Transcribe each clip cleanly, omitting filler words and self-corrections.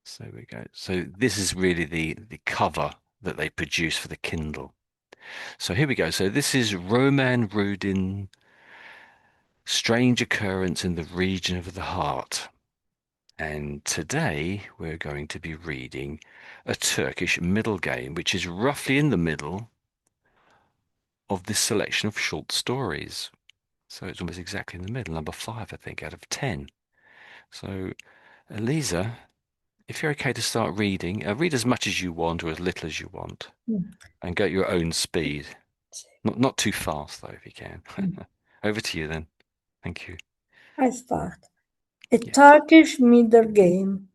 So there we go. So this is really the cover that they produce for the Kindle. So here we go. So this is Roman Rudin, Strange Occurrence in the Region of the Heart. And today we're going to be reading a Turkish middle game, which is roughly in the middle of this selection of short stories. So it's almost exactly in the middle, number 5, I think, out of 10. So, Eliza, if you're okay to start reading, read as much as you want or as little as you want, and go at your own speed. Not too fast, though, if you can. Over to you then. Thank you. I start. A Yes. Turkish middle game.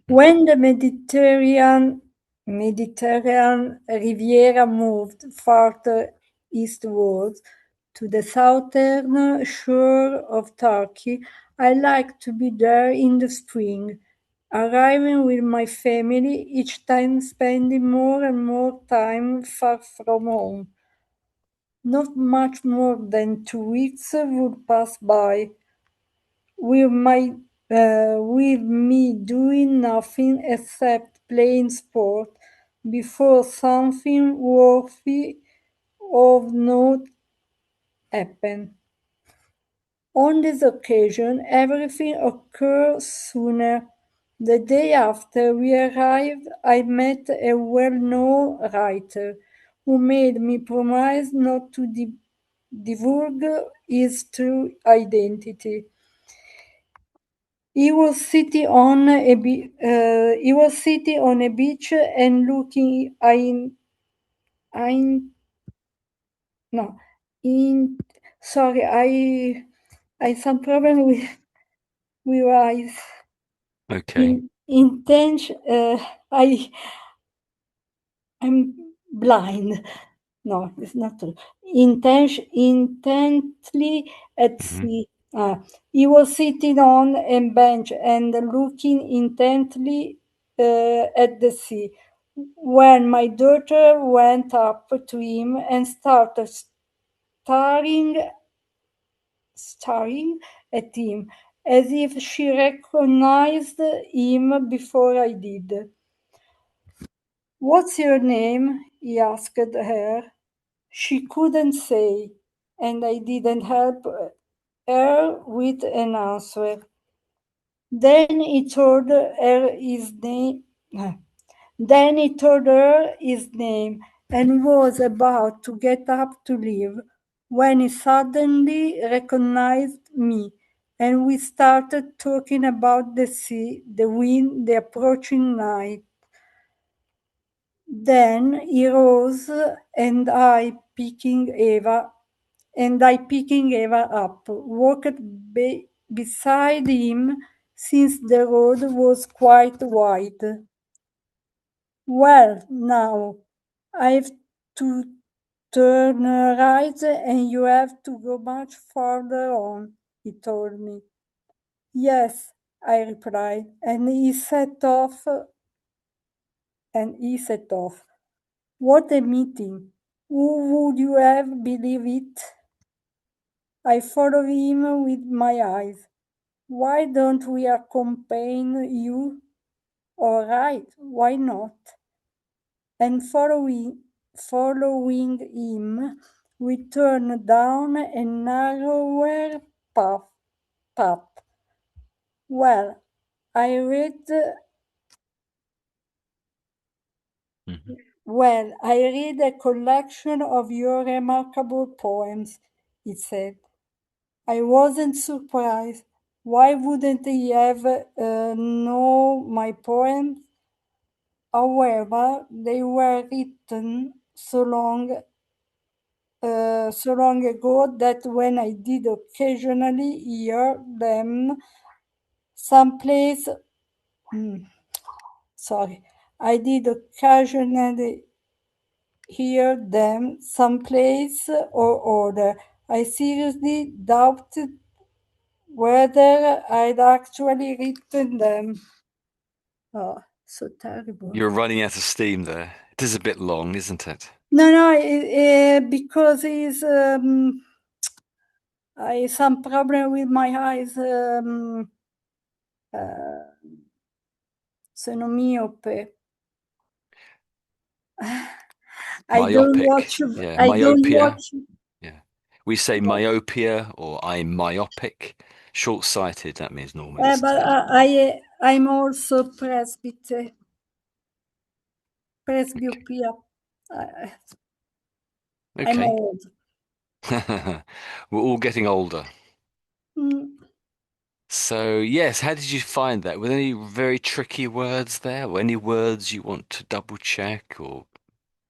When the Mediterranean Riviera moved farther eastwards to the southern shore of Turkey, I liked to be there in the spring, arriving with my family, each time spending more and more time far from home. Not much more than 2 weeks would pass by with me doing nothing except playing sport before something worthy of note happened. On this occasion, everything occurred sooner. The day after we arrived, I met a well known writer who made me promise not to divulge his true identity. He was sitting on a beach and looking in no in sorry I some problem with eyes. Okay. Intention I'm blind. No, it's not true. Intently at Hmm. sea. He was sitting on a bench and looking intently at the sea. When my daughter went up to him and started staring at him as if she recognized him before I did. What's your name? He asked her. She couldn't say, and I didn't help her with an answer. Then he told her his name. Then he told her his name and was about to get up to leave when he suddenly recognized me, and we started talking about the sea, the wind, the approaching night. Then he rose and I picking Eva up, walked beside him since the road was quite wide. Well, now I've to turn right and you have to go much farther on, he told me. Yes, I replied, and he set off. What a meeting! Who would you have believed it? I followed him with my eyes. Why don't we accompany you? All right, why not? And following him, we turned down a narrower path. Well, I read Hmm. I read a collection of your remarkable poems, he said. I wasn't surprised. Why wouldn't he have know my poems? However, they were written so long ago that when I did occasionally hear them someplace, sorry, I did occasionally hear them someplace or other. I seriously doubted whether I'd actually written them. Oh, so terrible. You're running out of steam there. It is a bit long, isn't it? No, because it's I some problem with my eyes. Uh, Sono miope. I don't Myopic. watch. Yeah, I don't myopia. watch. Yeah. We say myopia or I'm myopic. Short-sighted, that means normally, isn't But it? I'm also Okay. presbyopia. I, I'm Okay. old. We're all getting older. Mm, So, yes, how did you find that? Were there any very tricky words there? Or any words you want to double check or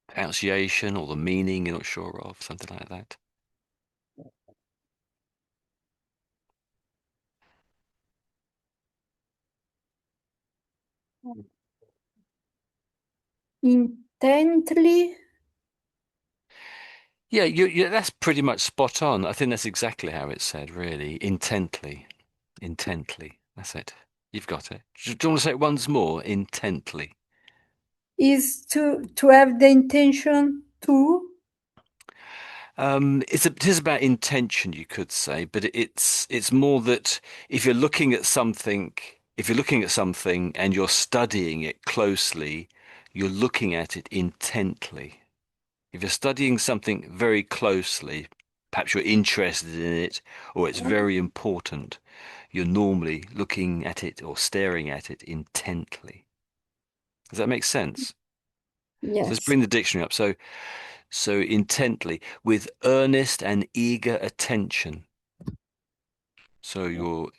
pronunciation or the meaning you're not sure of, something like that? intently Yeah, that's pretty much spot on. I think that's exactly how it's said, really. Intently. Intently. That's it. You've got it. Do you want to say it once more? Intently. is to have the intention to. It is about intention, you could say, but it's more that if you're looking at something, if you're looking at something and you're studying it closely, you're looking at it intently. If you're studying something very closely, perhaps you're interested in it or it's very important, you're normally looking at it or staring at it intently. Does that make sense? So let's Yes. bring the dictionary up. So intently, with earnest and eager attention. So you're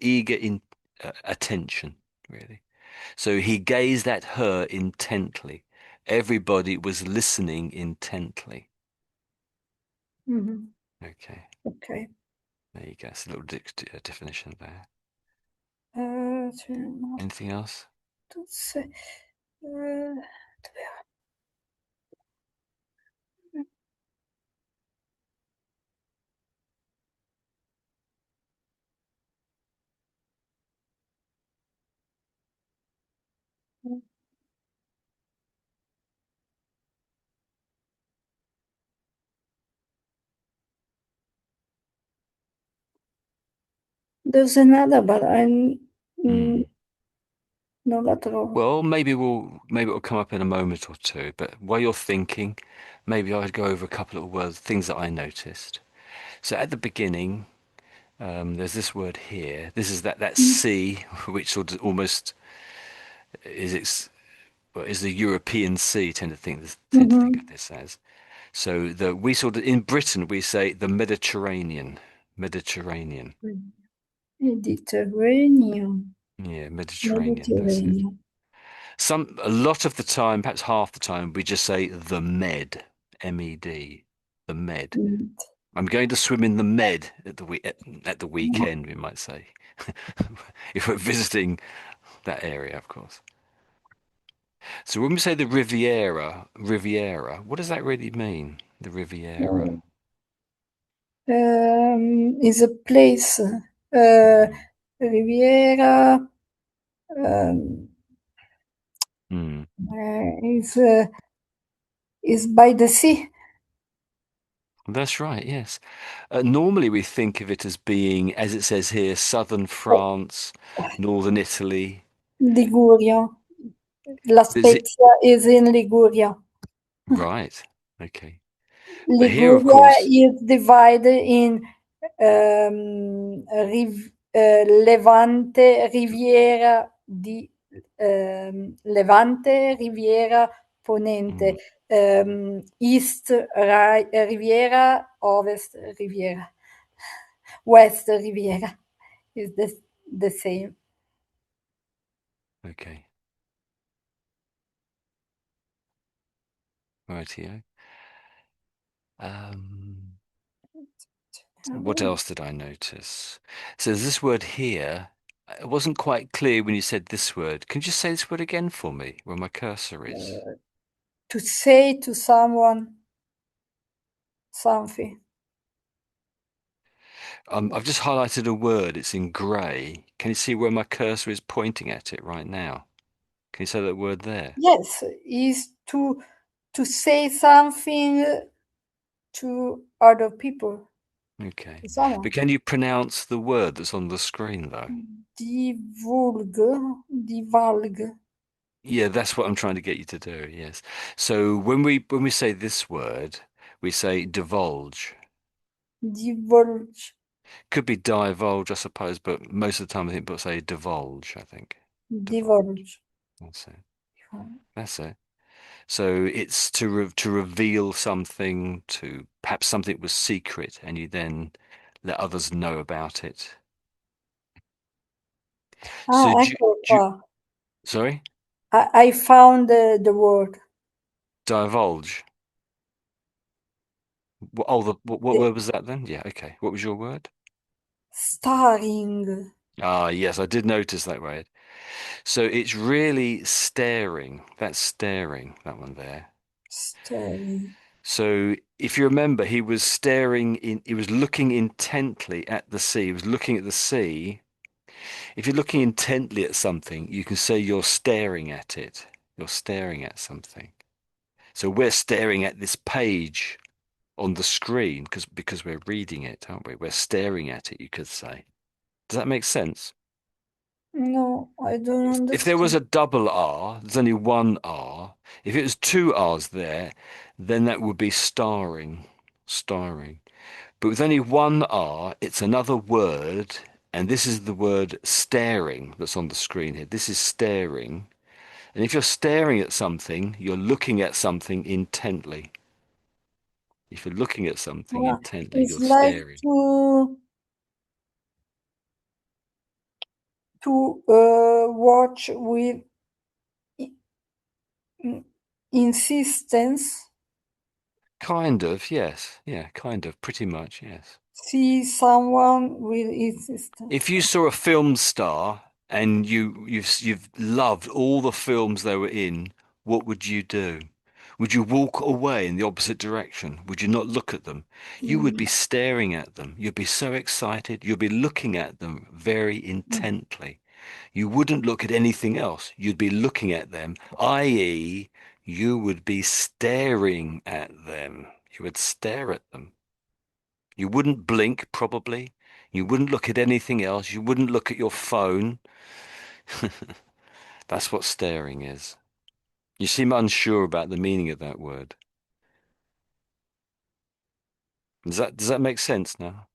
eager in attention, really. So he gazed at her intently. Everybody was listening intently. Mhm. Okay, Okay. there you go. It's a little definition there. Cioè, no, Anything else? eh, there's another, but mm, Hmm. non la trovo. Well, maybe it'll come up in a moment or two. But while you're thinking, maybe I'd go over a couple of words, things that I noticed. So at the beginning, there's this word here. This is that Mm. sea, which sort of almost is well, is the European Sea. Tend to think of Mhm. this as. So we sort of in Britain we say the Mediterranean, Mediterranean. Mediterranean. Yeah, Mediterranean. That's it. Mediterranean. A lot of the time, perhaps half the time, we just say the Med, M-E-D, the Med. Mm. I'm going to swim in the Med at the weekend, we might say, if we're visiting that area, of course. So when we say the Riviera, what does that really mean? The Riviera. Is a place. Mm. Riviera um, Mm. is by the sea. That's right, yes. Normally we think of it as being, as it says here, southern Oh, France, northern Italy. Liguria. La Is it Spezia is in Liguria. right? Okay. But here, of Liguria course, is divided in Levante, Riviera di Levante, Riviera Ponente, mm, East Riviera, Ovest Riviera, West Riviera is the same. okay, rightio. Um, what else did I notice? So there's this word here. It wasn't quite clear when you said this word. Can you just say this word again for me, where my cursor is? To say to someone something. I've just highlighted a word. It's in grey. Can you see where my cursor is pointing at it right now? Can you say that word there? Yes, is to say something to other people. Okay. Tamam. But can you pronounce the word that's on the screen though? Divulgue, divalgue, Yeah, that's what I'm trying to get you to do. Yes. So when we say this word, we say divulge. divulge, Could be divulge, I suppose, but most of the time I think people say divulge, I think. Divulge. divulge. That's it. That's it. So it's to reveal something, to perhaps something was secret, and you then let others know about it. Ah, So eccolo qua. sorry, I found the word. divulge. What The word was that then? Yeah, okay. What was your word? staring, Ah, yes, I did notice that word. So it's really staring. That's staring, that one there. staring. So if you remember, he was looking intently at the sea. He was looking at the sea. If you're looking intently at something, you can say you're staring at it. You're staring at something. So we're staring at this page on the screen because we're reading it, aren't we? We're staring at it, you could say. Does that make sense? No, I don't If there was understand. a double R, there's only one R. If it was two R's there, then that would be starring, starring. But with only one R, it's another word, and this is the word staring that's on the screen here. This is staring. And if you're staring at something, you're looking at something intently. If you're looking at something Ah, intently, it's you're like staring. to watch with i- insistence, Kind of, yes. Yeah, kind of, pretty much, yes. see someone with insistence. If you saw a film star and you've loved all the films they were in, what would you do? Would you walk away in the opposite direction? Would you not look at them? You would be Mm, staring at them. You'd be so excited. You'd be looking at them very mm. intently. You wouldn't look at anything else. You'd be looking at them, i.e., you would be staring at them. You would stare at them. You wouldn't blink, probably. You wouldn't look at anything else. You wouldn't look at your phone. That's what staring is. You seem unsure about the meaning of that word. Does that make sense now?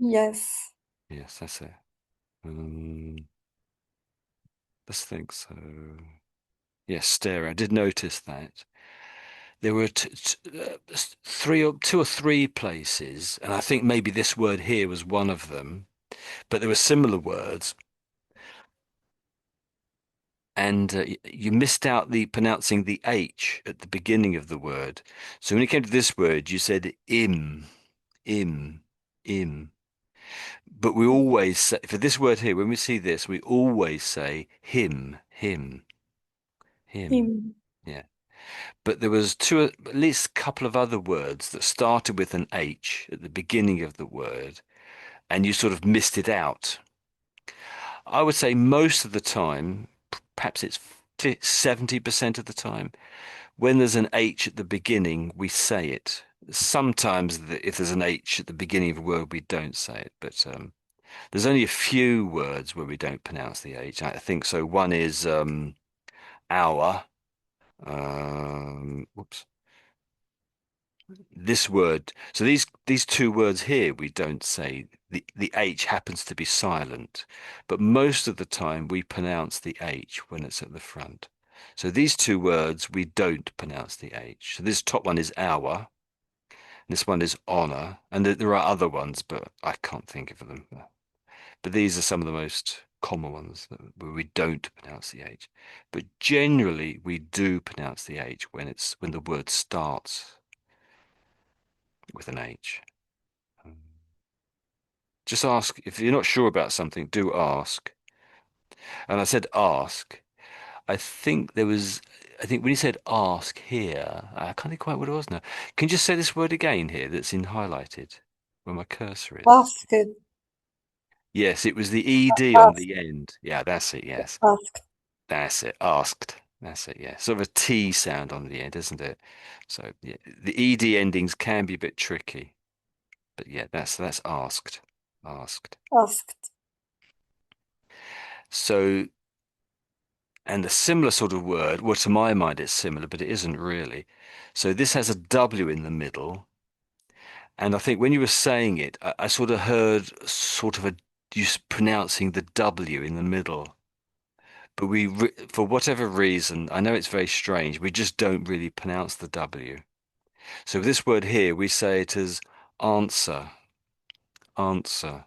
Yes. Yes, that's it. Um, let's think so. Yes, staring. I did notice that. There were two or three places, and I think maybe this word here was one of them, but there were similar words, and you missed out the pronouncing the H at the beginning of the word. So when it came to this word, you said im, im. But we always say, for this word here, when we see this, we always say him, him, him. Him. Yeah. But there was at least a couple of other words that started with an H at the beginning of the word, and you sort of missed it out. I would say most of the time, perhaps it's 70% of the time, when there's an H at the beginning, we say it. Sometimes if there's an H at the beginning of a word, we don't say it. But there's only a few words where we don't pronounce the H. I think so. One is hour. Whoops. This word. So these two words here, we don't say. The H happens to be silent, but most of the time we pronounce the H when it's at the front. So these two words, we don't pronounce the H. So this top one is hour. This one is honor, and there are other ones, but I can't think of them. But these are some of the most common ones where we don't pronounce the H. But generally, we do pronounce the H when the word starts with an H. Just ask if you're not sure about something. Do ask. And I said ask. I think there was. I think when you said ask here, I can't think quite what it was now. Can you just say this word again here that's in highlighted where my cursor is? Basket. Yes, it was the ed on Ask. the end. Yeah, that's it. Yes, Ask. that's it. Asked. That's it. Yeah, sort of a T sound on the end, isn't it? So yeah, the ed endings can be a bit tricky. But yeah, that's asked. Asked. Asked. So, and a similar sort of word, well, to my mind, it's similar, but it isn't really. So this has a W in the middle. And I think when you were saying it, I sort of heard sort of you pronouncing the W in the middle. But for whatever reason, I know it's very strange, we just don't really pronounce the W. So this word here, we say it as answer, answer.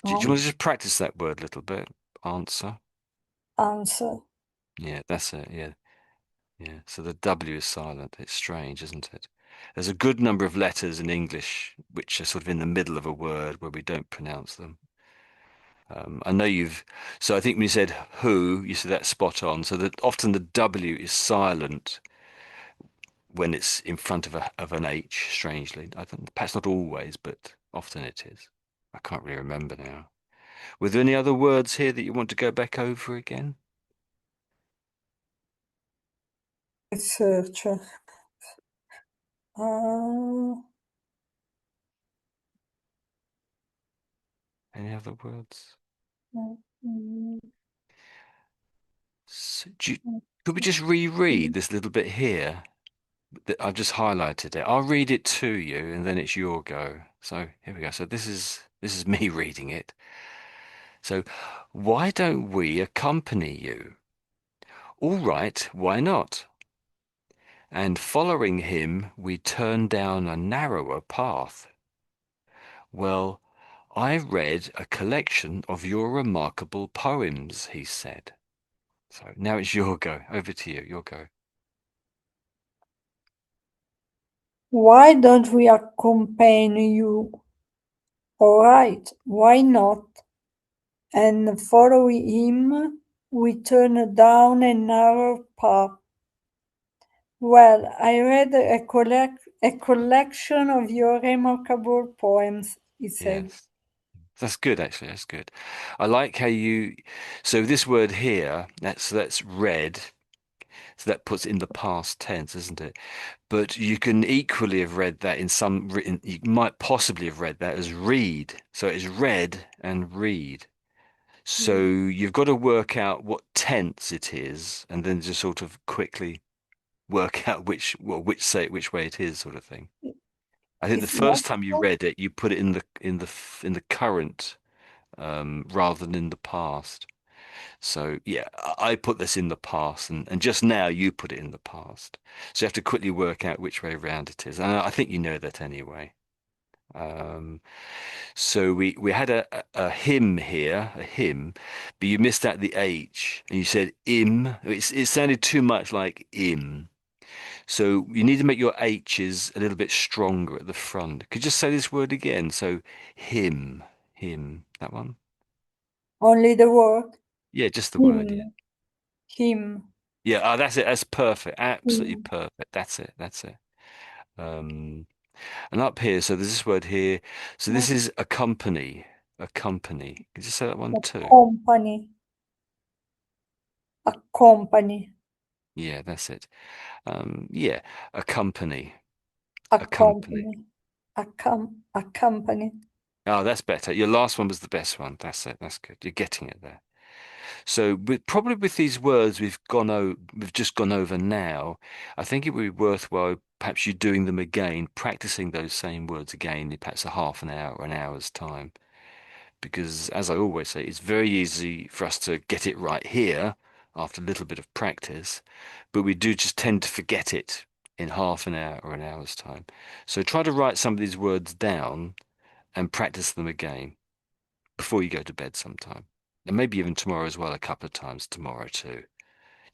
Do you want to Um, just practice that word a little bit? Answer. answer. Yeah, that's it. Yeah, yeah. So the W is silent. It's strange, isn't it? There's a good number of letters in English which are sort of in the middle of a word where we don't pronounce them. I know so I think when you said who, you said that's spot on. So that often the W is silent when it's in front of an H, strangely. I think perhaps not always, but often it is. I can't really remember now. Were there any other words here that you want to go back over again? Researcher. Uh, Any other words? mm, So could we just reread this little bit here? I've just highlighted it. I'll read it to you, and then it's your go. So here we go. So this is me reading it. So why don't we accompany you? All right, why not? And following him, we turned down a narrower path. Well, I read a collection of your remarkable poems, he said. So now it's your go. Over to you, your go. why don't we accompany you? All right, why not? And following him, we turned down a narrow path. Well, I read a collection of your remarkable poems, he said. Yes. That's good, actually. That's good. I like how so this word here, that's read, so that puts it in the past tense, isn't it? But you can equally have read that in some written, you might possibly have read that as read. So it's read and read. So Mm. you've got to work out what tense it is, and then just sort of quickly work out which way it is, sort of thing. I think the It's not first time you read it, you put it in the current rather than in the past. So yeah, I put this in the past, and just now you put it in the past. So you have to quickly work out which way around it is. And I think you know that anyway. Um, so we had a hymn here, a hymn, but you missed out the H, and you said im. It sounded too much like im. So you need to make your H's a little bit stronger at the front. Could you just say this word again? So hymn, hymn, that one. only the word Yeah, just the word. Yeah. him, him, Yeah, that's it. That's perfect. Absolutely him. perfect. That's it. That's it. Um, and up here, so there's this word here. So this is a company. A company. Could you say that one A too? company, a company, Yeah, that's it. Yeah, a company. a A company. company, a company. Oh, that's better. Your last one was the best one. That's it. That's good. You're getting it there. So probably with these words we've just gone over now, I think it would be worthwhile perhaps you doing them again, practicing those same words again in perhaps a half an hour or an hour's time. Because as I always say, it's very easy for us to get it right here after a little bit of practice, but we do just tend to forget it in half an hour or an hour's time. So try to write some of these words down and practice them again before you go to bed sometime. And maybe even tomorrow as well, a couple of times tomorrow too,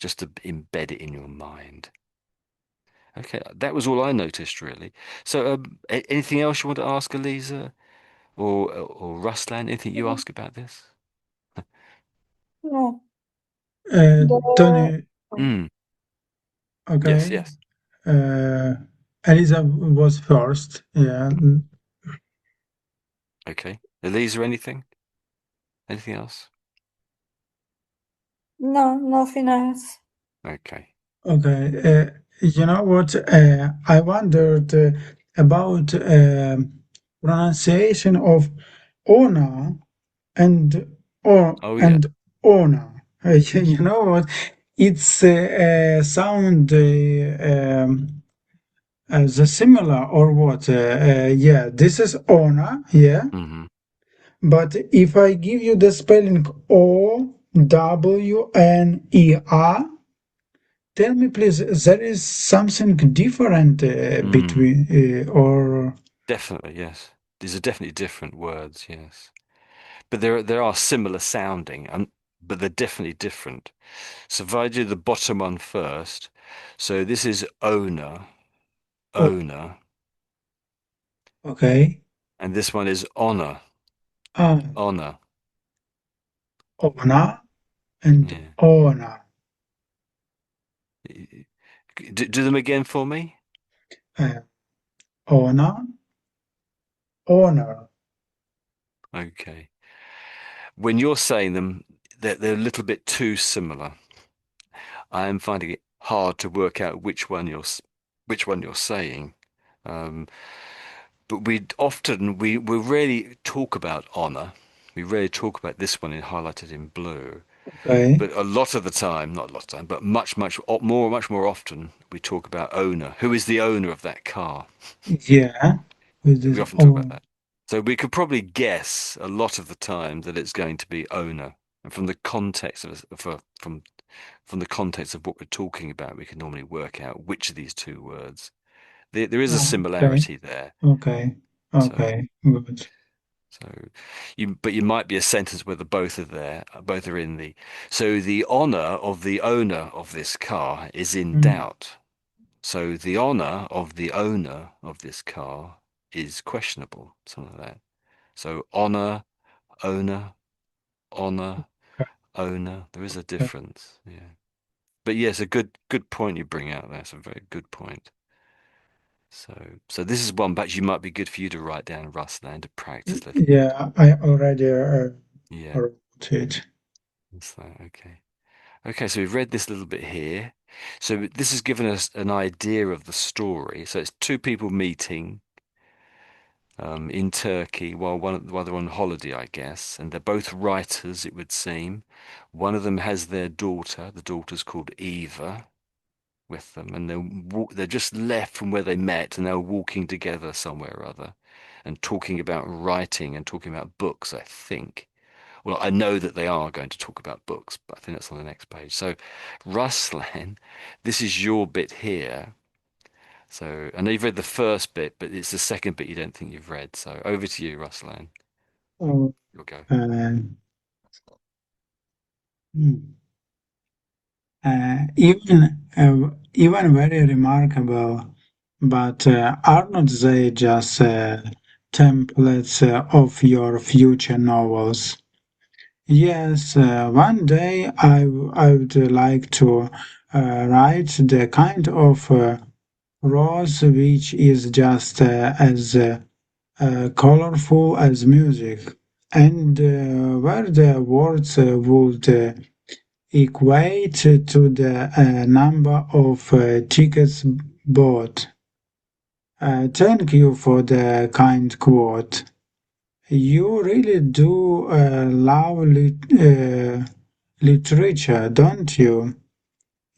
just to embed it in your mind. Okay, that was all I noticed really. So, anything else you want to ask Eliza or Ruslan? Anything you ask about this? No, the Tony, Mm, yes, okay. yes. Uh, Eliza was first. Yeah. Okay. Eliza, anything? Anything else? no, nothing else. Okay. Okay. You know what? I wondered. about pronunciation of Ona and or Oh yeah. and Ona. You know what? It's sound the similar or what? Yeah, this is Ona. Yeah, Hmm. but if I give you the spelling Owner, tell me please, there is something different Mm, between or definitely, yes. These are definitely different words, yes. But there are similar sounding, and but they're definitely different. So if I do the bottom one first, so this is owner, oh, owner, okay, and this one is honor, uh, honor. Owner and Yeah. Owner. Do them again for me. Uh, Owner, Owner. Okay. When you're saying them, they're a little bit too similar. I am finding it hard to work out which one you're saying. Um, but we rarely talk about honor. We rarely talk about this one highlighted in blue. Okay, But a lot of the time, not a lot of time, but much more often, we talk about owner. Who is the owner of that car? yeah, with We this often talk about own. that. So we could probably guess a lot of the time that it's going to be owner. And from the context from the context of what we're talking about, we can normally work out which of these two words. There is a Okay, similarity there. okay, So okay, good. so you might be a sentence where the both are there, both are in the. So the honor of the owner of this car is in Mm, doubt. So the honor of the owner of this car is questionable, something like that. So owner, honor, okay, owner. There is a okay. difference. Yeah. But yes, a good point you bring out there. It's a very good point. So this is one perhaps you might be good for you to write down, Russ, and to practice a little bit. Yeah, I already Yeah. wrote it. That's that. Okay. Okay, so we've read this little bit here. So this has given us an idea of the story. So it's two people meeting in Turkey while they're on holiday, I guess, and they're both writers, it would seem. One of them has their daughter. The daughter's called Eva with them, and they're just left from where they met, and they're walking together somewhere or other, and talking about writing and talking about books, I think. Well, I know that they are going to talk about books, but I think that's on the next page. So, Ruslan, this is your bit here. So, I know you've read the first bit, but it's the second bit you don't think you've read. So, over to you, Ruslan. Oh, You'll go. uh, mm. Even very remarkable, but are not they just templates of your future novels? Yes, one day I would like to write the kind of prose which is just as colorful as music, and where the words would equate to the number of tickets bought. Thank you for the kind quote. You really do love literature, don't you?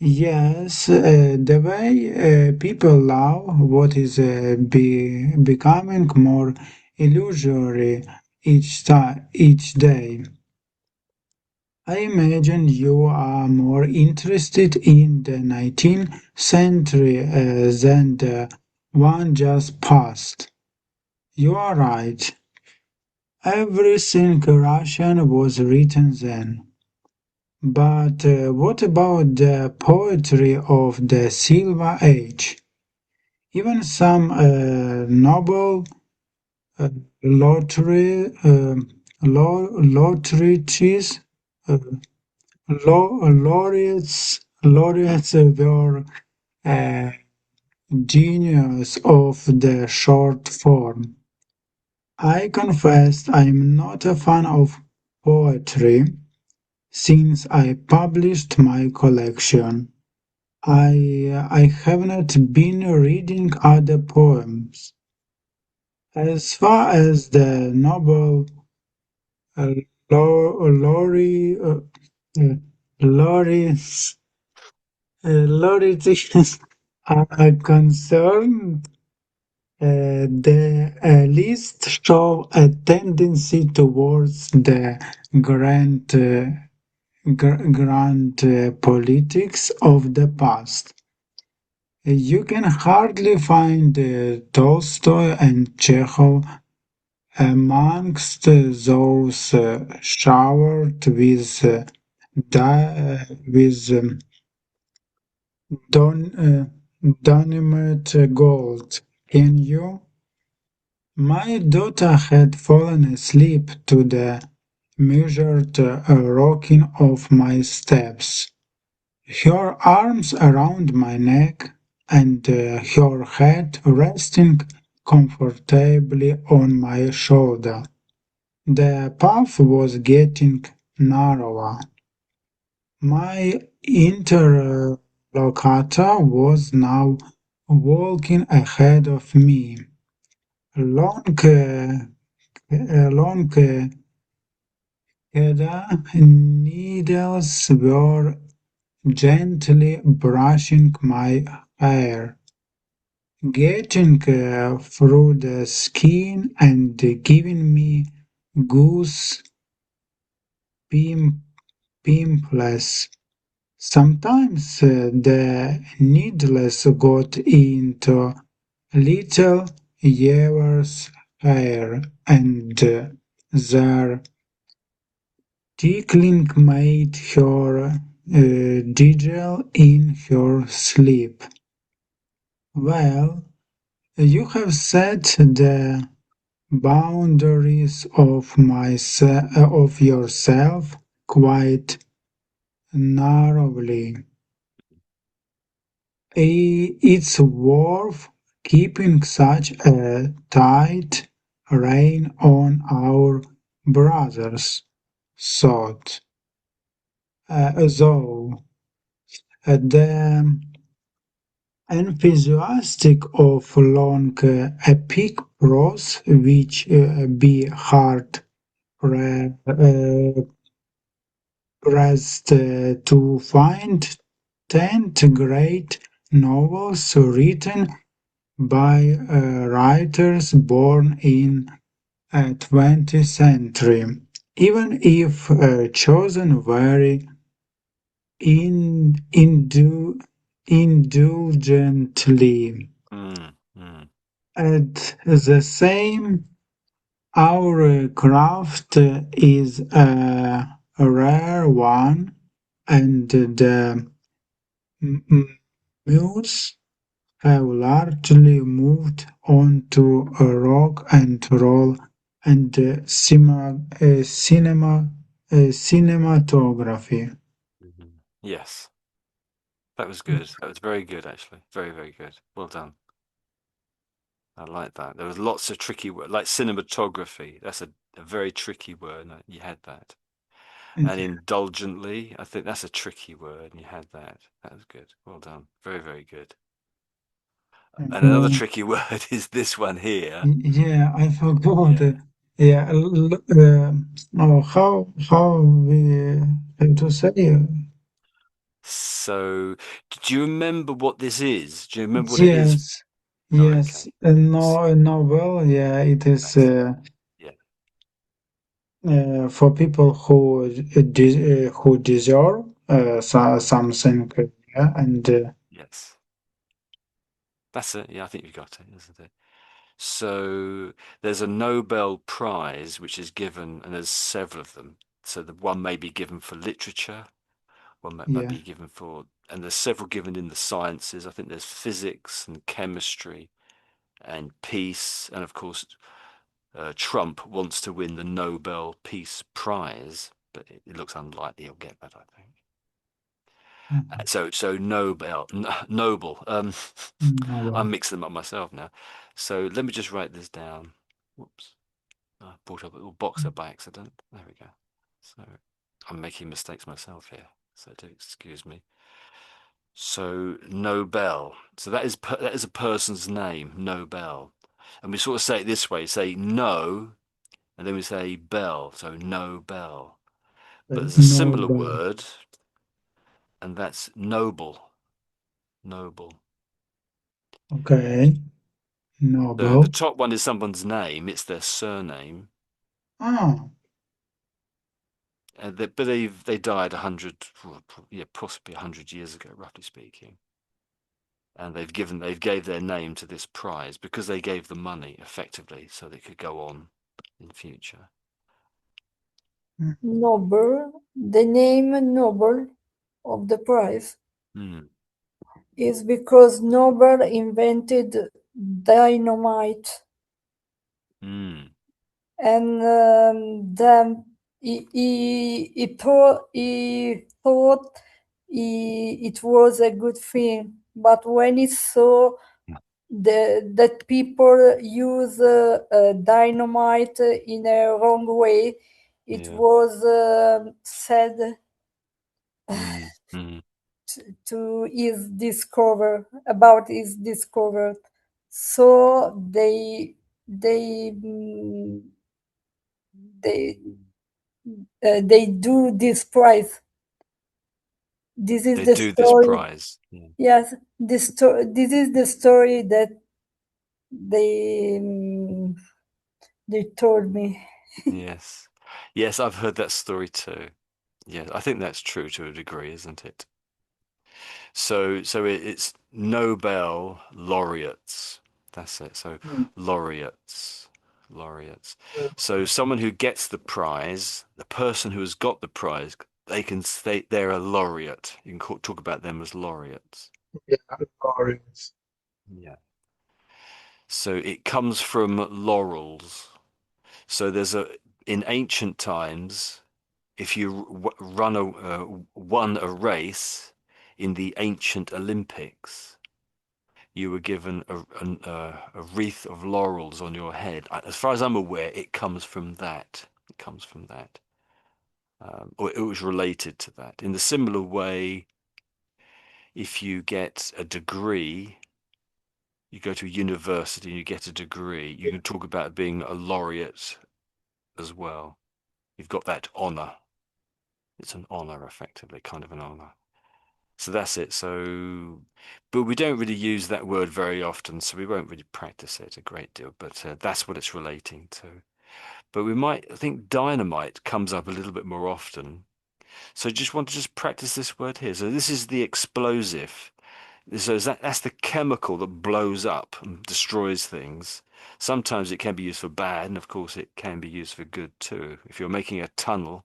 Yes, the way people love what is becoming more illusory each day. I imagine you are more interested in the 19th century than the one just passed. You are right. Everything Russian was written then. But what about the poetry of the Silver Age? Even some Nobel uh, lottery, laureates, uh, laureates were uh, genius of the short form. I confess I'm not a fan of poetry since I published my collection. I have not been reading other poems. As far as the Nobel uh, Laureate, laureates, laureates are concerned, the list show a tendency towards the grand, grand politics of the past. You can hardly find Tolstoy and Chekhov amongst those showered with dynamite gold. Can you? My daughter had fallen asleep to the measured rocking of my steps, her arms around my neck and her head resting comfortably on my shoulder. The path was getting narrower. My interlocutor was now walking ahead of me. Long needles were gently brushing my hair, getting through the skin and giving me goose pimples. Sometimes the needles got into little Eva's hair, and their tickling made her giggle in her sleep. Well, you have set the boundaries of yourself quite narrowly. It's worth keeping such a tight rein on our brothers, thought, though the enthusiastic of long epic prose, which be hard pressed to find 10 great novels written by writers born in 20th century, even if chosen very indulgently. Mm, mm, At the same, our craft is a rare one, and the muse have largely moved on to rock and roll and cinematography. mhm. Yes, that was good. That was very good, actually. Very, very good. Well done. I like that. There was lots of tricky words, like cinematography. That's a very tricky word. And you had that. And Yeah. indulgently, I think that's a tricky word. And you had that. That was good. Well done. Very, very good. And another Uh, tricky word is this one here. yeah, I forgot. Yeah. Yeah, oh, how we have to say? So, do you remember what this is? Do you remember what it is? Yes, Oh, yes. okay. No, a novel. Yeah, it is That's yeah. for people who deserve something. Yeah, and Yes. That's it. Yeah, I think you got it, isn't it? So there's a Nobel Prize which is given, and there's several of them. So the one may be given for literature, one might yeah. be given for, and there's several given in the sciences. I think there's physics and chemistry and peace, and of course, Trump wants to win the Nobel Peace Prize, but it looks unlikely he'll get that, I think. Mhm. So Noble. Novel. I'm mixing them up myself now. So let me just write this down. Whoops. I brought up a little box up by accident. There we go. So I'm making mistakes myself here. So do excuse me. So Nobel. So that is a person's name, Nobel. And we sort of say it this way, say no, and then we say bell, so no bell. But there's a similar Noble. word, and that's noble, noble. Okay. The Noble. top one is someone's name, it's their surname. Ah, But they died 100, yeah, possibly 100 years ago, roughly speaking. And they've gave their name to this prize because they gave the money effectively so they could go on in future. Noble, the name Noble of the prize Hmm. is because Noble invented dynamite, Hmm. and then he thought it was a good thing, but when he saw that people use dynamite in a wrong way, it Yeah. was said Hmm. Hmm. to his discover about his discovered. So they they do this prize. This is They the do this story. prize. Yeah. Yes, this is the story that they mm, they told me. Yes. Yes, I've heard that story too. Yeah, I think that's true to a degree, isn't it? It's Nobel laureates. That's it. So laureates, laureates. So someone who gets the prize, the person who has got the prize, they can state they're a laureate. You can talk about them as laureates. yeah, Lawrence. Yeah. So it comes from laurels. So in ancient times, if you won a race in the ancient Olympics, you were given a wreath of laurels on your head. As far as I'm aware, it comes from that. It comes from that. Or it was related to that. In the similar way, if you get a degree, you go to a university and you get a degree, you can talk about being a laureate as well. You've got that honor. It's an honor, effectively, kind of an honor. So that's it. But we don't really use that word very often, so we won't really practice it a great deal. But that's what it's relating to. But I think dynamite comes up a little bit more often. So just want to just practice this word here. So this is the explosive. That's the chemical that blows up and destroys things. Sometimes it can be used for bad, and of course it can be used for good too. If you're making a tunnel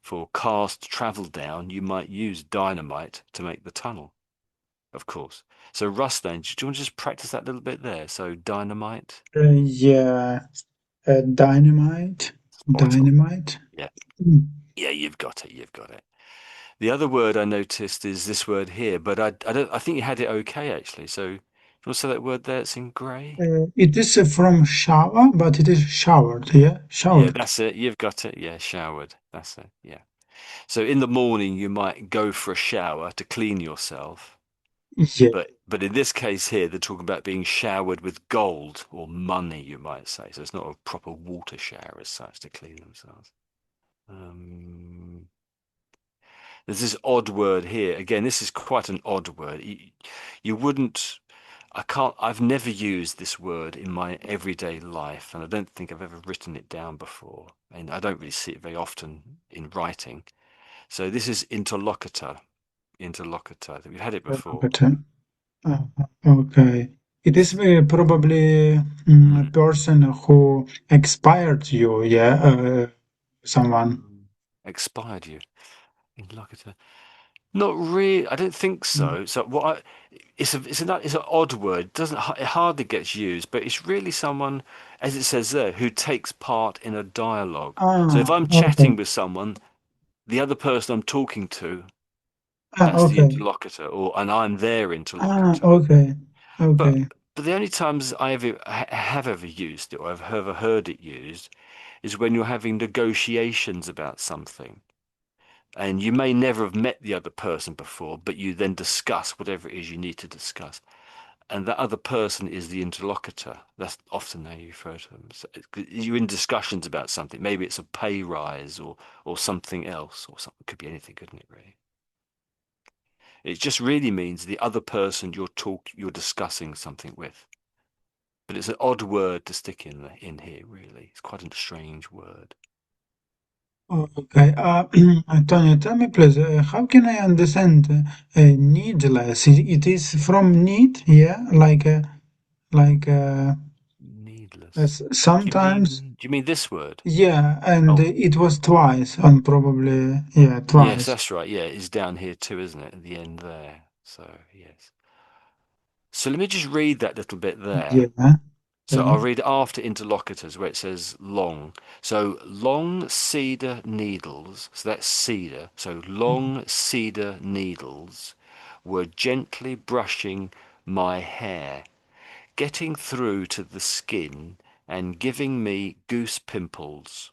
for cars to travel down, you might use dynamite to make the tunnel, of course. So Ruslan, do you want to just practice that little bit there? So dynamite, Yeah, dynamite. spot on. Dynamite. Yeah, Mm. yeah, you've got it, you've got it. The other word I noticed is this word here, but I think you had it okay actually. So you want to say that word there? It's in grey. It is from shower, but it is showered. Yeah, Yeah, showered. that's it. You've got it. Yeah, showered. That's it. Yeah. So in the morning you might go for a shower to clean yourself. Yeah, But in this case here, they're talking about being showered with gold or money, you might say. So it's not a proper water shower as such to clean themselves. Um, there's this odd word here. Again, this is quite an odd word. You wouldn't, I've never used this word in my everyday life, and I don't think I've ever written it down before. And I don't really see it very often in writing. So this is interlocutor. Interlocutor. We've had it before. but okay. It is probably a Hmm. person who expired you. Yeah, someone. Expired you. Interlocutor. Not really. I don't think Mm. so. It's an odd word. It doesn't it hardly gets used, but it's really someone, as it says there, who takes part in a dialogue. So if Ah, I'm okay. chatting with someone, the other person I'm talking to, Ah, that's the okay. interlocutor, or and I'm their Ah, interlocutor. okay. But Okay. but the only times have ever used it or I've ever heard it used is when you're having negotiations about something. And you may never have met the other person before, but you then discuss whatever it is you need to discuss. and that other person is the interlocutor. That's often how you refer to them. So you're in discussions about something. Maybe it's a pay rise or something else, or something. Could be anything, couldn't it, really? It just really means the other person you're discussing something with. But it's an odd word to stick in here, really. It's quite a strange word. Okay. Antonio, tell me please, how can I understand needless? It is from need, yeah? Like Needless. sometimes, Do you mean this word? yeah, and Oh, it was twice, and probably, yeah, yes, twice. that's right. Yeah, it's down here too, isn't it? At the end there. So, yes. So let me just read that little bit there. Yeah. So Okay. I'll read after interlocutors where it says long. So long cedar needles, so that's cedar. So long cedar needles were gently brushing my hair, getting through to the skin and giving me goose pimples.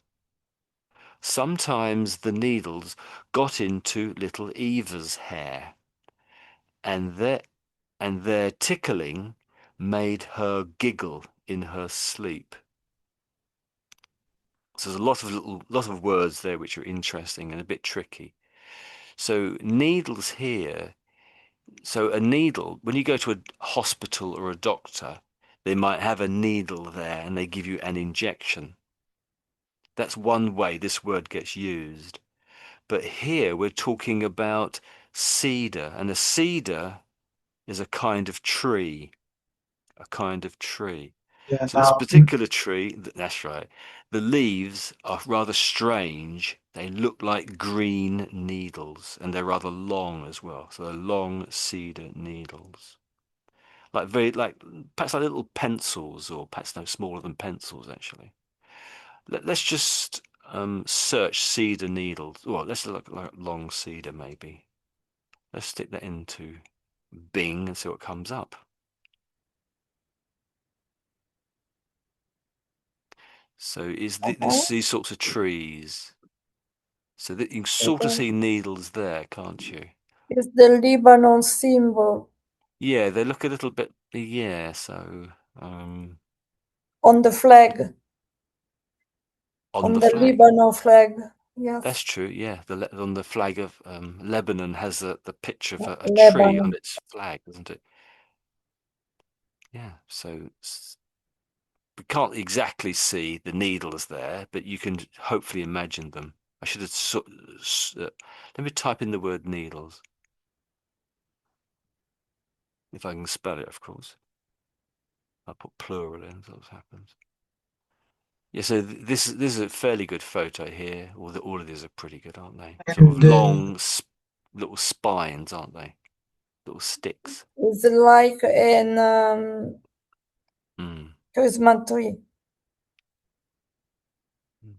Sometimes the needles got into little Eva's hair, and their tickling made her giggle in her sleep. So there's a lot of words there which are interesting and a bit tricky. So needles here. So a needle, when you go to a hospital or a doctor, they might have a needle there and they give you an injection. That's one way this word gets used. But here we're talking about cedar, and a cedar is a kind of tree, a kind of tree. Yeah. So this Now, particular tree, that's right, the leaves are rather strange. They look like green needles, and they're rather long as well. So they're long cedar needles, like perhaps like little pencils, or perhaps no smaller than pencils actually. Let's just search cedar needles. Well, let's look like long cedar maybe. Let's stick that into Bing and see what comes up. So Okay. these sorts of trees. So that you can sort of Yeah. see needles there, can't you? It's the Lebanon symbol Yeah, they look a little bit. Yeah, so um, on the flag, on on the the flag. Lebanon flag. That's Yes, true. Yeah, on the flag of Lebanon has the picture of a tree on Lebanon. its flag, doesn't it? Yeah. So we can't exactly see the needles there, but you can hopefully imagine them. I should have. Let me type in the word needles, if I can spell it, of course. I'll put plural in, so what happens. Yeah, so this is a fairly good photo here. All of these are pretty good, aren't they? Sort of and long, little spines, aren't they? Little sticks. It's like an Mm. Christmas tree. Mm.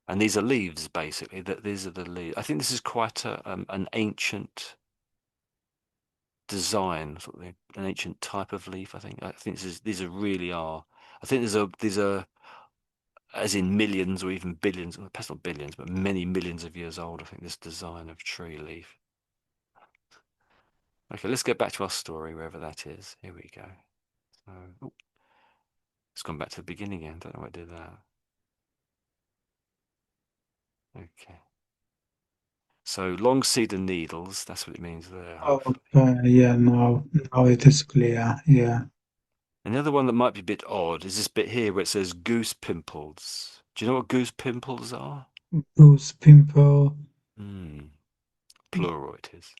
And these are leaves, basically. These are the leaves. I think this is quite an ancient design, sort of an ancient type of leaf. I think these are really are. I think these are as in millions or even billions, well, perhaps not billions, but many millions of years old. I think this design of tree leaf. Okay, let's get back to our story, wherever that is. Here we go. So, oh, it's gone back to the beginning again. Don't know why I did that. Okay. So long cedar needles, that's what it means there, hopefully. okay, yeah, now it is clear. Yeah. And the other one that might be a bit odd is this bit here where it says goose pimples. Do you know what goose pimples are? Goose pimple. Hmm, plural it is.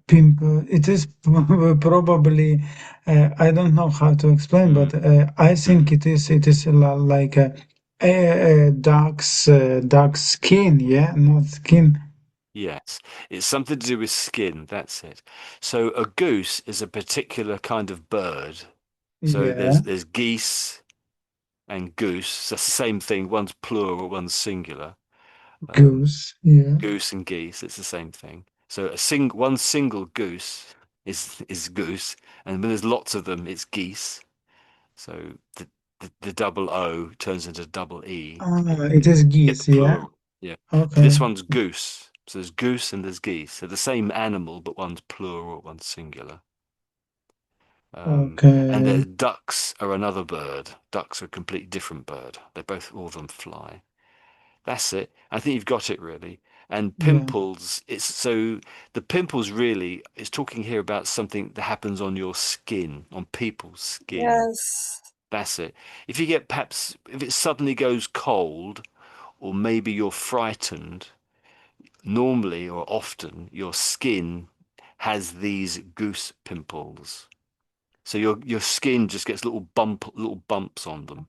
Pimple. It is probably I don't know how to explain, Hmm, but I hmm. think it is like a dark skin. Yeah, not skin. Yes, it's something to do with skin, that's it. So a goose is a particular kind of bird. So Yeah, there's geese and goose. That's the same thing. One's plural, one's singular. Um, goose. Yeah. Goose and geese, it's the same thing. So one single goose is goose, and when there's lots of them, it's geese. So the double O turns into double E. It is You get the geese. Yeah. plural. Yeah. But Okay. this one's goose. So there's goose and there's geese. They're the same animal, but one's plural, one's singular. And Okay. the ducks are another bird. Ducks are a completely different bird. They both, all of them fly. That's it. I think you've got it really. And Yeah. pimples, it's so the pimples really is talking here about something that happens on your skin, on people's skin. Yes. That's it. If you get perhaps, if it suddenly goes cold, or maybe you're frightened, normally or often your skin has these goose pimples. So your skin just gets little bumps on them,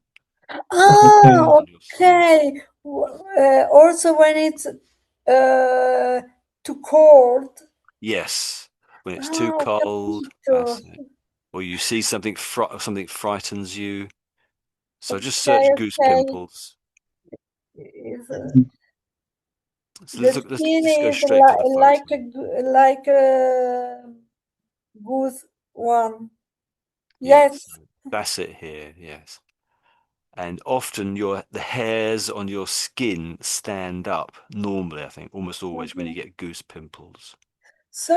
Ah, Okay. on your skin. okay. Also, when it's too cold. Yes, when it's too Ah, cold, capito. that's it. Or you see something frightens you. So just Okay, search goose okay. pimples. Is, So the let's skin just go is straight to the like photo. like a goose one. Yes, Yes. that's it here. Yes. And often the hairs on your skin stand up normally, I think, almost always when you Mhm. get goose pimples.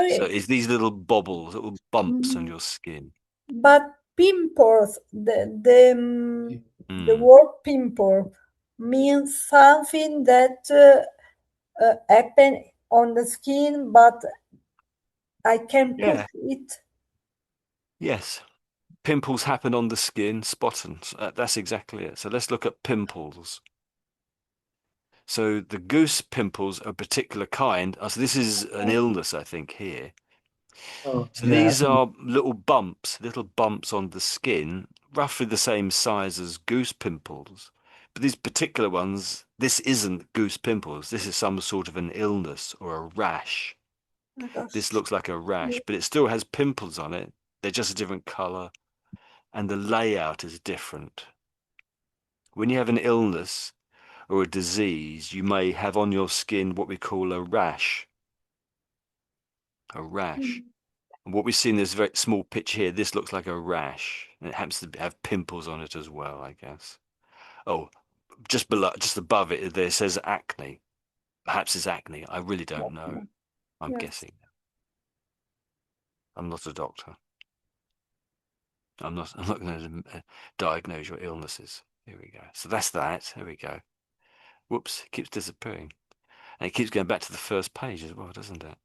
So Sorry, it's these little bobbles, little bumps on mm, your skin. but pimples, the Mm. word pimple means something that happen on the skin, but I can put Yeah, it. yes. Pimples happen on the skin, spot on. That's exactly it. So let's look at pimples. So the goose pimples are a particular kind. So this is an illness, I think, here. Oh, So yeah. these are little bumps on the skin, roughly the same size as goose pimples. But these particular ones, this isn't goose pimples. This is some sort of an illness or a rash. Oh my gosh. This looks like a rash, but it still has pimples on it. They're just a different color, and the layout is different. When you have an illness or a disease, you may have on your skin what we call a rash. A rash. And what we see in this very small picture here, this looks like a rash. And it happens to have pimples on it as well, I guess. Oh, just below, just above it, there says acne. Perhaps it's acne. I really don't know. I'm Yes. guessing. I'm not a doctor. I'm not going to diagnose your illnesses. Here we go. So that's that. There we go. Whoops, it keeps disappearing. And it keeps going back to the first page as well, doesn't it?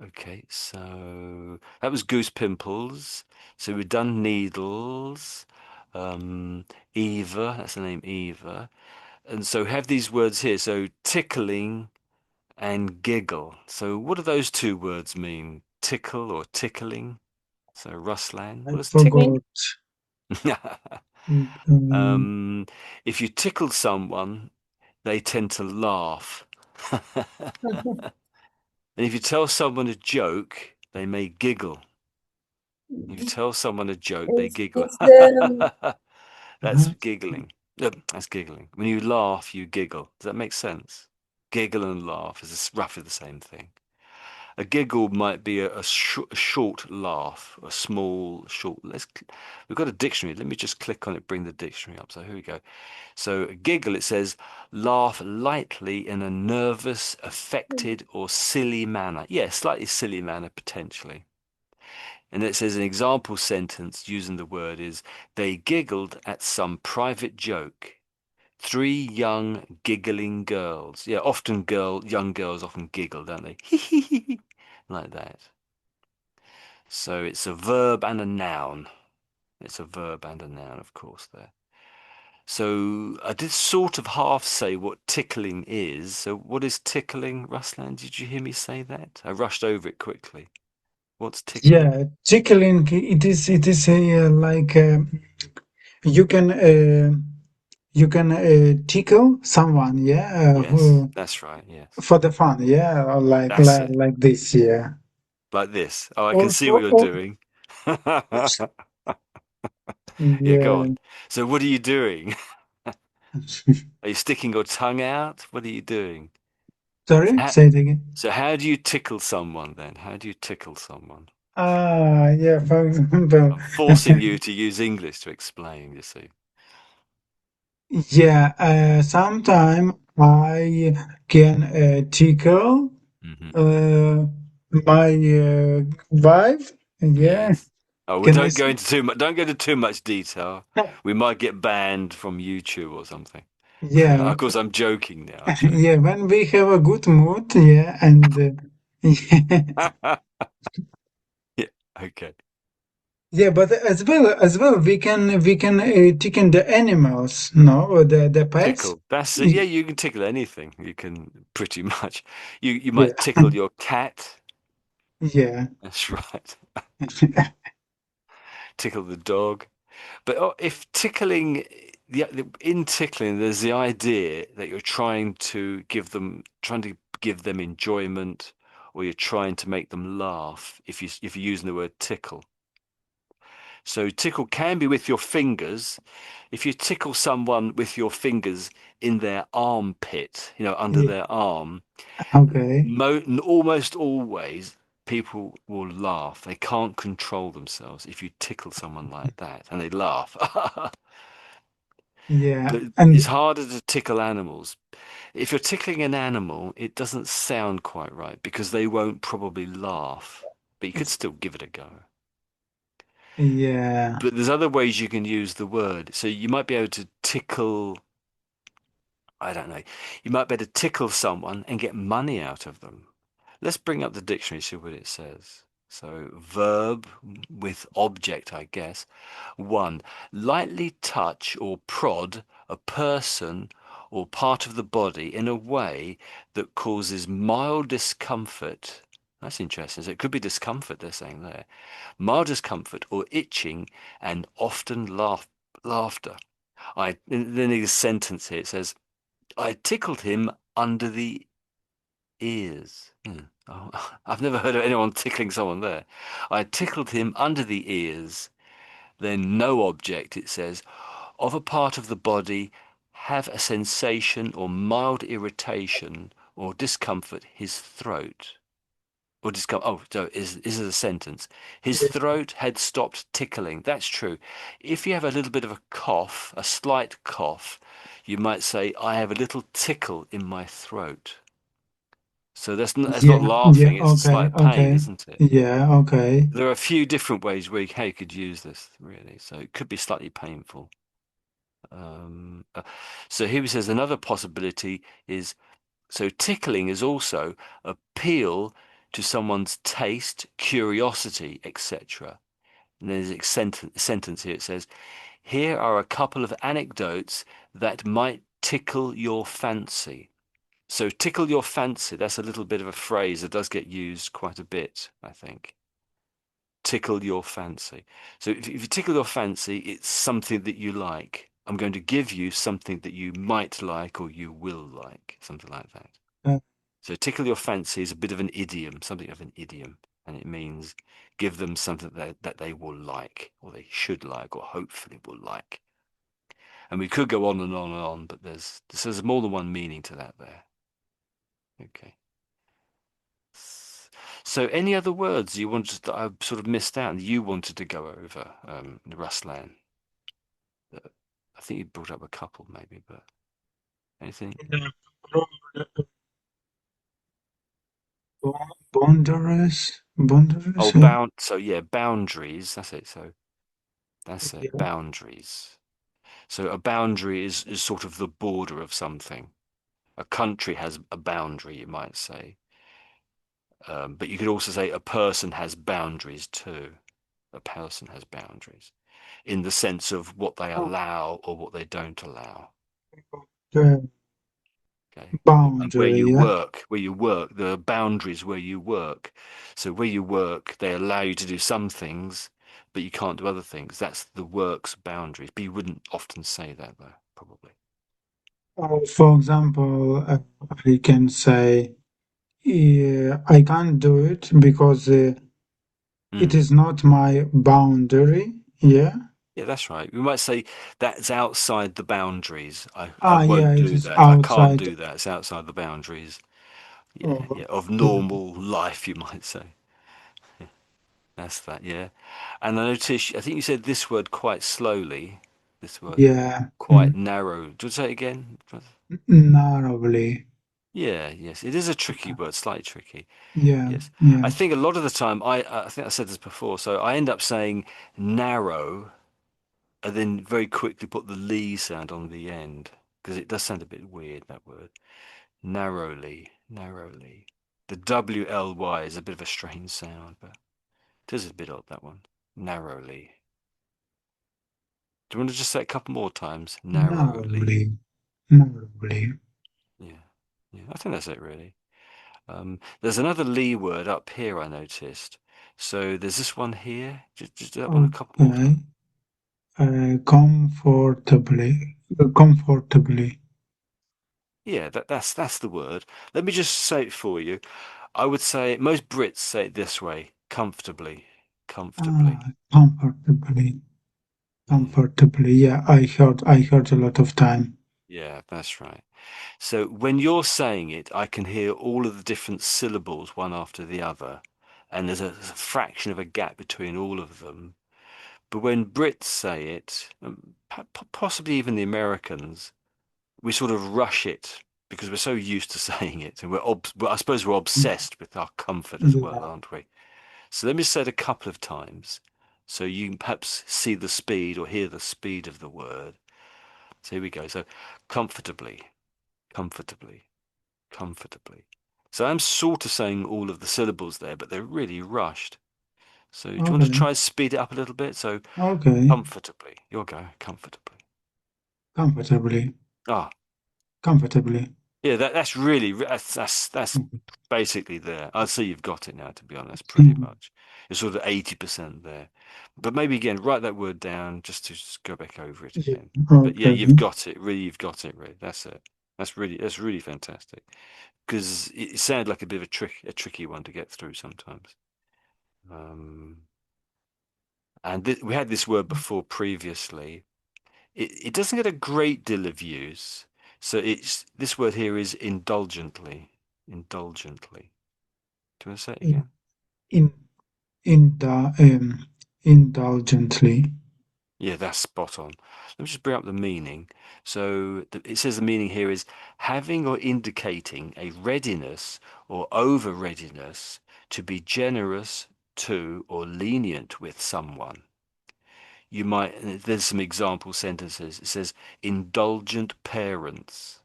Okay, so that was goose pimples. So we've done needles. Um, Eva, that's the name Eva. And so we have these words here. So tickling and giggle. So what do those two words mean? Tickle or tickling? So Ruslan, I what does tickle? Me. forgot. Um, Um, if you tickle someone, they tend to laugh. And if you tell someone a joke, they may giggle. If you tell someone a joke, they giggle. It's the That's giggling. That's giggling. When you laugh, you giggle. Does that make sense? Giggle and laugh is roughly the same thing. A giggle might be a short laugh, a small, short. We've got a dictionary. Let me just click on it, bring the dictionary up. So here we go. So a giggle, it says, laugh lightly in a nervous, affected, or silly manner. Yeah, slightly silly manner, potentially. And it says an example sentence using the word is, they giggled at some private joke. Three young giggling girls. Yeah, often young girls often giggle, don't they? Like that. So it's a verb and a noun. It's a verb and a noun, of course, there. So I did sort of half say what tickling is. So what is tickling, Ruslan? Did you hear me say that? I rushed over it quickly. What's tickling? yeah, tickling. It is a like you can tickle someone. Yeah, Yes, that's right. Yes. for the fun. Yeah, or like That's like it. like this. Yeah. Like this. Oh, I can see what Also, you're doing. Yeah, go yeah. on. So what are you doing? Are you sticking your tongue out? What are you doing? So Sorry, how, say it again. so how do you tickle someone then? How do you tickle someone? Ah, yeah, for example, I'm forcing you to use English to explain, you see. yeah, sometime I can tickle Hmm. uh, my wife. Yeah, Yes. Oh, well, Can I don't go say? into too much. Don't go into too much detail. We might get banned from YouTube or something. Yeah, Of course, I'm joking now, actually. yeah. When we have a good mood, yeah, and yeah, Yeah. Okay. yeah. But as well, we can tickle the animals, no, or the pets. Tickle. That's it. Yeah, Y- you can tickle anything. You can pretty much. You Yeah, might tickle your cat. yeah, That's right. Tickle the dog. But if tickling, in tickling, there's the idea that you're trying to give them enjoyment, or you're trying to make them laugh. If you're using the word tickle, so tickle can be with your fingers. If you tickle someone with your fingers in their armpit, under yeah. their arm, Okay. almost always people will laugh. They can't control themselves if you tickle someone like that, and they laugh. Yeah, But it's and harder to tickle animals. If you're tickling an animal, it doesn't sound quite right because they won't probably laugh. But you could still give it a go. yeah, But there's other ways you can use the word. So you might be able to tickle, I don't know, you might be able to tickle someone and get money out of them. Let's bring up the dictionary, see what it says. So, verb with object, I guess. One, lightly touch or prod a person or part of the body in a way that causes mild discomfort. That's interesting. So it could be discomfort, they're saying there. Mild discomfort or itching and often laughter. Then there's a sentence here. It says, I tickled him under the ears. Oh, I've never heard of anyone tickling someone there. I tickled him under the ears. Then no object, it says, of a part of the body have a sensation or mild irritation or discomfort his throat. Or discomfort. Oh, so is a sentence. His yeah, throat had stopped tickling. That's true. If you have a little bit of a cough, a slight cough, you might say, I have a little tickle in my throat. So that's not yeah, yeah. laughing, it's a Okay, slight pain, okay. isn't it? Yeah, okay. There are a few different ways where how you could use this, really. So it could be slightly painful. Um, uh, so here he says another possibility is so tickling is also appeal to someone's taste, curiosity, etc. And there's a sentence here. It says, here are a couple of anecdotes that might tickle your fancy. So tickle your fancy, that's a little bit of a phrase that does get used quite a bit, I think. Tickle your fancy. So if you tickle your fancy, it's something that you like. I'm going to give you something that you might like or you will like, something like that. Uh, So tickle your fancy is a bit of an idiom, something of an idiom, and it means give them something that they will like, or they should like, or hopefully will like. And we could go on and on and on, but there's more than one meaning to that there. Okay. So any other words you wanted that I sort of missed out and you wanted to go over, Ruslan? I think you brought up a couple maybe, but anything? yeah, Boundaries, Oh, boundaries. so yeah, boundaries. That's it. So that's it. Yeah. Boundaries. So a boundary is sort of the border of something. A country has a boundary, you might say. But you could also say a person has boundaries too. A person has boundaries in the sense of what they Oh, allow or what they don't allow. yeah. Okay. And Boundary. Yeah. where you work, the boundaries where you work. So where you work, they allow you to do some things, but you can't do other things. That's the work's boundaries. But you wouldn't often say that though, probably. For example, I can say, yeah, I can't do it because it Mm. is not my boundary. Yeah. Yeah, that's right. We might say that's outside the boundaries. I Ah, yeah, won't it do is that. I can't outside. do that. It's outside the boundaries. Yeah, Oh, yeah, of yeah. normal life, you might say. That's that, yeah. And I noticed, I think you said this word quite slowly. This word Yeah. quite narrow. Do you say it again? Narrowly. Yeah, yes, it is a tricky word, slightly tricky. Yeah, Yes, I yeah. think a lot of the time I think I said this before, so I end up saying narrow and then very quickly put the lee sound on the end because it does sound a bit weird, that word. Narrowly, narrowly. The WLY is a bit of a strange sound, but it is a bit odd, that one. Narrowly. Do you want to just say it a couple more times? Narrowly. Narrowly, narrowly. Yeah. Yeah, I think that's it really. There's another lee word up here I noticed. So there's this one here. Just do that one a couple more Okay. times. Comfortably, comfortably. Yeah, that's the word. Let me just say it for you. I would say most Brits say it this way, comfortably. Ah, Comfortably. comfortably, Yeah. comfortably. Yeah, I heard a lot of time. Yeah, that's right. So when you're saying it, I can hear all of the different syllables one after the other, and there's a fraction of a gap between all of them. But when Brits say it, possibly even the Americans, we sort of rush it because we're so used to saying it, and I suppose we're obsessed with our comfort as well, Yeah. aren't we? So let me say it a couple of times, so you can perhaps see the speed or hear the speed of the word. So here we go. So comfortably, comfortably, comfortably. So I'm sort of saying all of the syllables there, but they're really rushed. So do you want to Okay. try and speed it up a little bit? So Okay. comfortably. You'll go comfortably. Comfortably, Ah, comfortably. yeah, that's really that's basically there. I'd say you've got it now, to be honest, pretty Mhm. much. It's sort of 80% there. But maybe again, write that word down just to just go back over it Yeah. again. But yeah, Okay. you've got it. Really, you've got it, really. That's it. That's really fantastic. Because it sounded like a bit of a tricky one to get through sometimes. Um, and we had this word before previously. It doesn't get a great deal of use. So it's this word here is indulgently. Indulgently. Do you want to say it In, again? in, in the, indulgently. Yeah, that's spot on. Let me just bring up the meaning. So it says the meaning here is having or indicating a readiness or over readiness to be generous to or lenient with someone. You might, there's some example sentences. It says indulgent parents.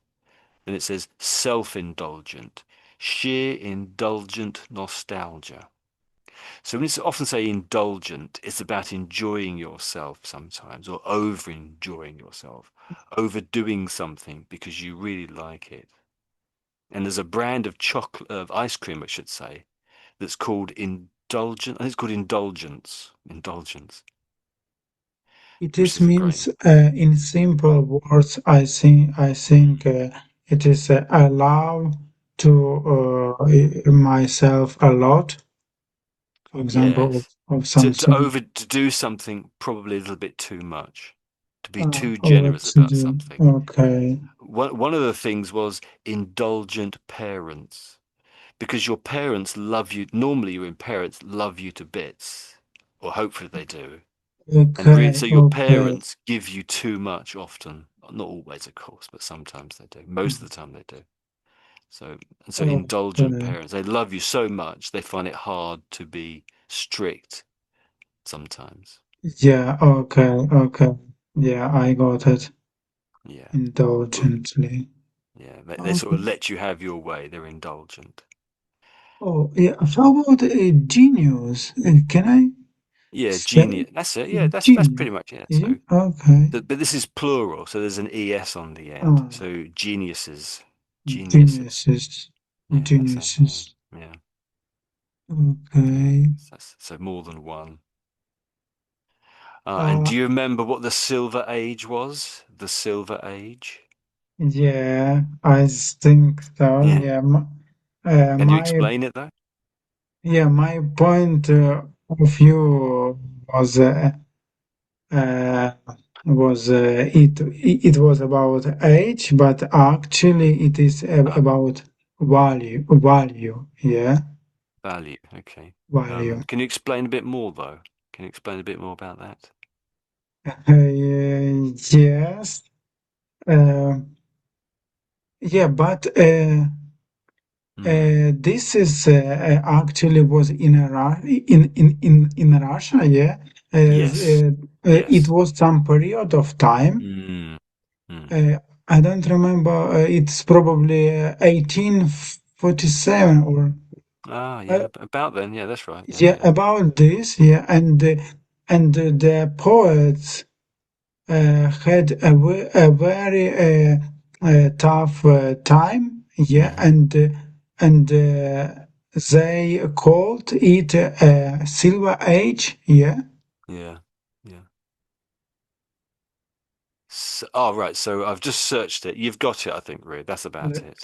Then it says self-indulgent, sheer indulgent nostalgia. So when it's often say indulgent, it's about enjoying yourself sometimes, or over enjoying yourself, overdoing something because you really like it. And there's a brand of chocolate, of ice cream, I should say, that's called indulgent. I think it's called indulgence. Indulgence, It which is is a great. means in simple words. I think it is allow to myself a lot. For example, Yes, of to something. over to do something probably a little bit too much, to be too Over generous to about do. something. Okay. One of the things was indulgent parents, because your parents love you. Normally, your parents love you to bits, or hopefully they do. And Okay. so your Okay. parents give you too much often. Not always, of course, but sometimes they do. Most of the time they do. So, and so indulgent Okay. parents, they love you so much, they find it hard to be strict sometimes. Yeah. Okay. Okay. Yeah, I got it. Yeah. But Indulgently. yeah, they sort Okay. of let you have your way. They're indulgent. Oh, yeah. How about genius? Can I Yeah, say genius. That's it. Yeah, that's genius? pretty much it. Yeah. So, Okay. but this is plural, so there's an es on the end. Ah, So geniuses, geniuses. geniuses. Yeah, that's it. Yeah, Geniuses. yeah, yeah. Okay. So more than one. And Uh, do you remember what the Silver Age was? The Silver Age. yeah, I think so. Yeah. Yeah. Can you My explain it though? yeah, my point of view was uh, it was about age, but actually it is Ah, about value. Yeah, value. Okay. value. Can you explain a bit more though? Can you explain a bit more about that? Yes. Uh, yeah, but Mm. This is actually was in in Russia, yeah. Yes. It Yes. was some period of time. Mm. Mm. Uh, I don't remember. It's probably 1847 or Ah, yeah, uh, about then. Yeah, that's right. Yeah, yeah, yeah. about this. Yeah, and the poets had a very tough time, yeah, Hmm. and they called it a Silver Age, yeah. Yeah. Yeah. So, oh, right. So I've just searched it. You've got it, I think, Rude. That's about it.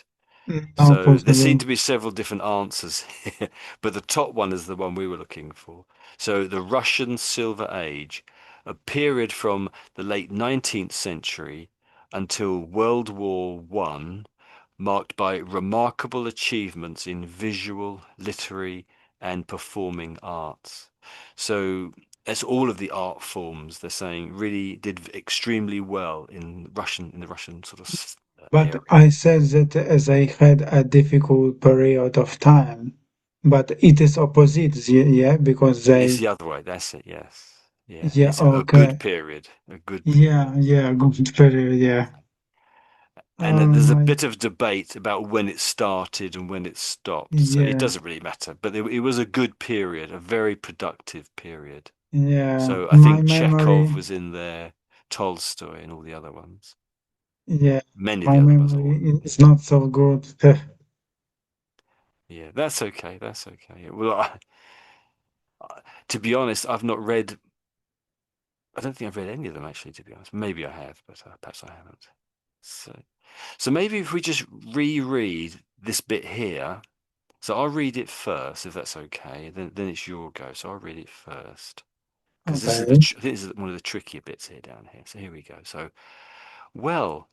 Now So there seem possible, to be several different answers here, but the top one is the one we were looking for. So the Russian Silver Age, a period from the late 19th century until World War One, marked by remarkable achievements in visual, literary, and performing arts. So that's all of the art forms they're saying really did extremely well in the Russian sort of but area. I said that they had a difficult period of time, but it is opposite, yeah, because It's they, the other way. That's it. Yes. Yeah. yeah, It's a good okay, period. A good yeah, period. yeah, good period, yeah. And Oh there's a my, bit of debate about when it started and when it stopped. So it yeah, doesn't really matter. But it was a good period, a very productive period. yeah, So I my think Chekhov memory. was in there, Tolstoy, and all the other ones. Yeah, Many of my the other ones, all memory of them. is Yeah. not so good. Yeah. That's okay. That's okay. Well, to be honest, I've not read. I don't think I've read any of them actually. To be honest, maybe I have, but perhaps I haven't. So. So maybe if we just reread this bit here. So I'll read it first, if that's okay. Then it's your go. So I'll read it first because this is Okay. I think this is one of the trickier bits here down here. So here we go. So well,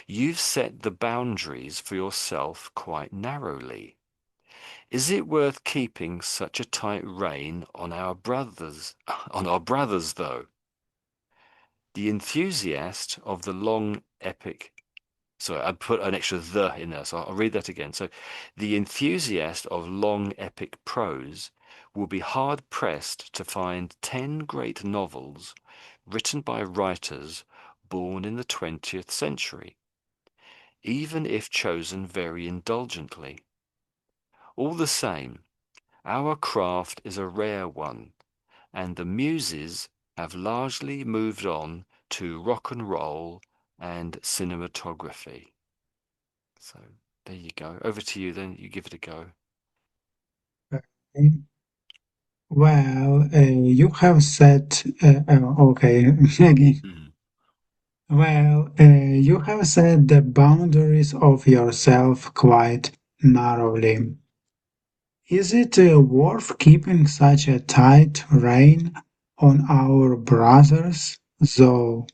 you've set the boundaries for yourself quite narrowly. Is it worth keeping such a tight rein on our brothers? On our brothers, though. The enthusiast of the long epic. Sorry, I put an extra the in there, so I'll read that again. So, the enthusiast of long epic prose will be hard pressed to find 10 great novels written by writers born in the 20th century, even if chosen very indulgently. All the same, our craft is a rare one, and the muses have largely moved on to rock and roll and cinematography. So there you go. Over to you then. You give it a go. Okay. Well, you have said, okay, again. Mhm. Well, you have set the boundaries of yourself quite narrowly. Is it worth keeping such a tight rein on our brothers, though?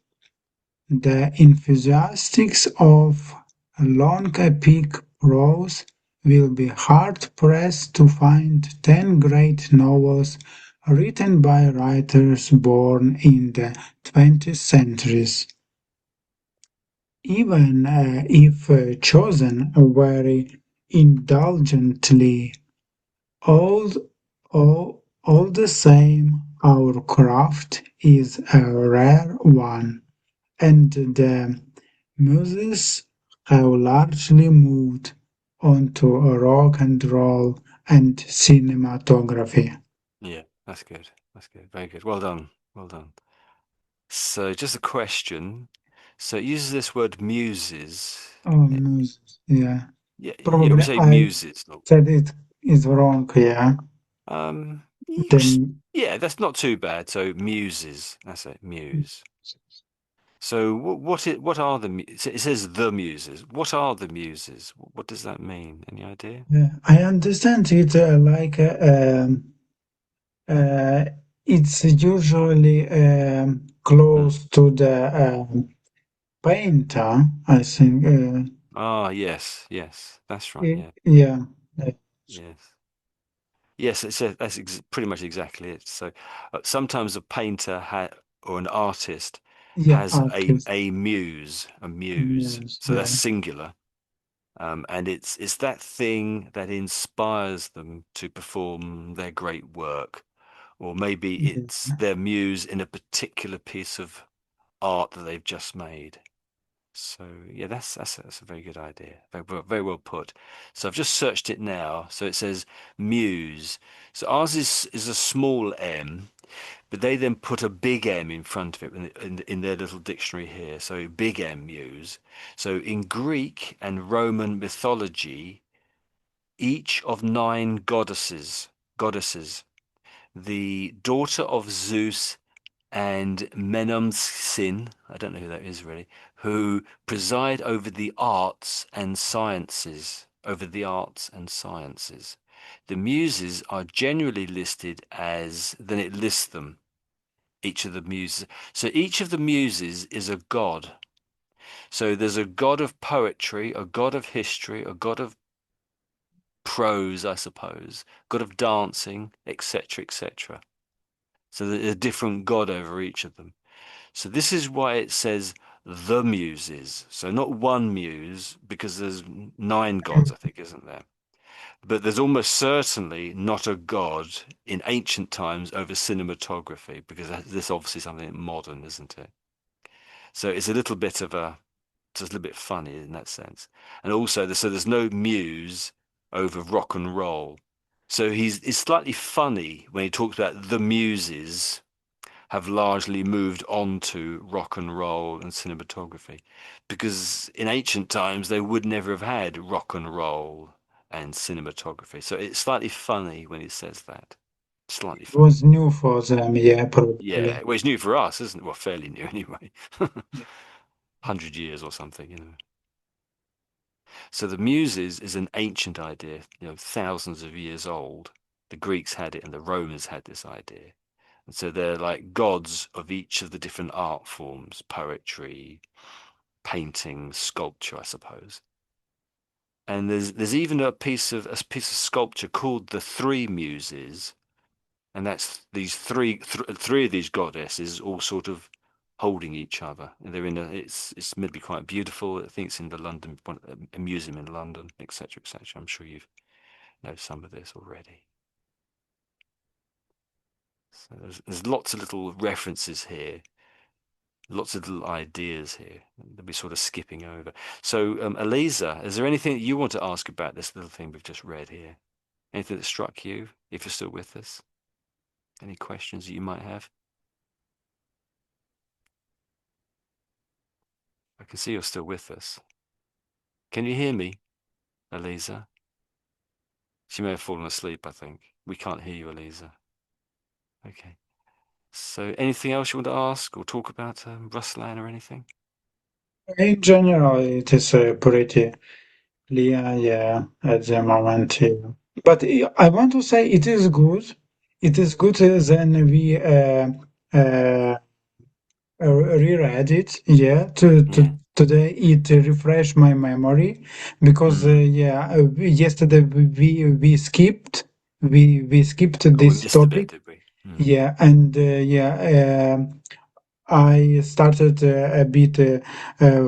The enthusiasts of long epic prose will be hard-pressed to find 10 great novels written by writers born in the 20th centuries, even if chosen very indulgently. All, all the same, our craft is a rare one, and the muses have largely moved onto rock and roll and cinematography. Yeah, that's good. That's good. Very good. Well done. Well done. So just a question. So it uses this word muses. Oh, Eh, muses, yeah. Yeah, yeah, we Probably say I muses. Look. said it is wrong, yeah. Then, Yeah, that's not too bad. So muses. That's it. Muse. So what are it says the muses. What are the muses? What does that mean? Any idea? I understand it like uh, it's usually Hmm. close to the painter, I think. Ah, yes, yes, that's right. Yeah, Yeah, uh, yes. Yes, pretty much exactly it. So sometimes a painter or an artist yeah, has artist. a muse, a muse. Yes, So that's yeah. singular. And it's that thing that inspires them to perform their great work, or maybe it's Yeah. their muse in a particular piece of art that they've just made. So yeah, that's a very good idea. Very well put. So I've just searched it now. So it says muse. So ours is a small m, but they then put a big M in front of it in their little dictionary here. So big M muse. So in Greek and Roman mythology, each of nine goddesses, the daughter of Zeus and Menumsin, I don't know who that is really, who preside over the arts and sciences. The muses are generally listed as, then it lists them, each of the muses. So each of the muses is a god. So there's a god of poetry, a god of history, a god of prose, I suppose, god of dancing, etc., etc. So there's a different god over each of them. So this is why it says the muses. So not one muse, because there's nine gods, I think, isn't there? But there's almost certainly not a god in ancient times over cinematography, because this is obviously something modern, isn't it? So it's a little bit of a, just a little bit funny in that sense. And also, so there's no muse over rock and roll. So it's slightly funny when he talks about the muses have largely moved on to rock and roll and cinematography, because in ancient times they would never have had rock and roll and cinematography. So it's slightly funny when he says that. Slightly It funny. was new for them, yeah, Yeah, probably. well, it's new for us, isn't it? Well, fairly new anyway. Yeah. 100 years or something, you know. So the Muses is an ancient idea, thousands of years old. The Greeks had it and the Romans had this idea. And so they're like gods of each of the different art forms, poetry, painting, sculpture, I suppose. And there's even a piece of sculpture called the Three Muses, and that's these three of these goddesses all sort of holding each other. And they're in a it's meant to be quite beautiful. I think it's in the London a museum in London, etc., etc. I'm sure you've know some of this already. So there's lots of little references here, lots of little ideas here that we're sort of skipping over. So, Eliza, is there anything that you want to ask about this little thing we've just read here? Anything that struck you, if you're still with us? Any questions that you might have? I can see you're still with us. Can you hear me, Eliza? She may have fallen asleep, I think. We can't hear you, Eliza. Okay. So anything else you want to ask or talk about, Ruslan, or anything? In general, it is pretty clear, yeah, at the moment. Yeah. But I want to say it is good. It is good then we reread it, yeah. Yeah. Today it refreshed my memory because Mm. yeah, yesterday we skipped we skipped Oh, we this missed a bit, topic, did we? Mm. yeah, and yeah. I started a bit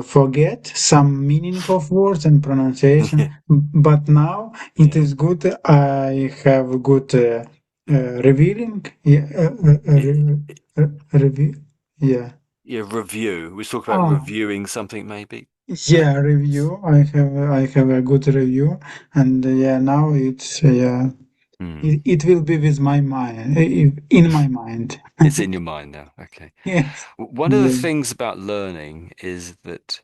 forget some meaning of words and pronunciation, but now it Yeah. is good. I have good revealing, yeah, It, review, yeah. yeah, review. We talk about Ah, reviewing something, maybe. yeah, review. I have a good review, and yeah, now it's yeah. Hmm. It will be with my mind, in my mind. It's in your mind now. Okay. Yes. One of the Yeah. things about learning is that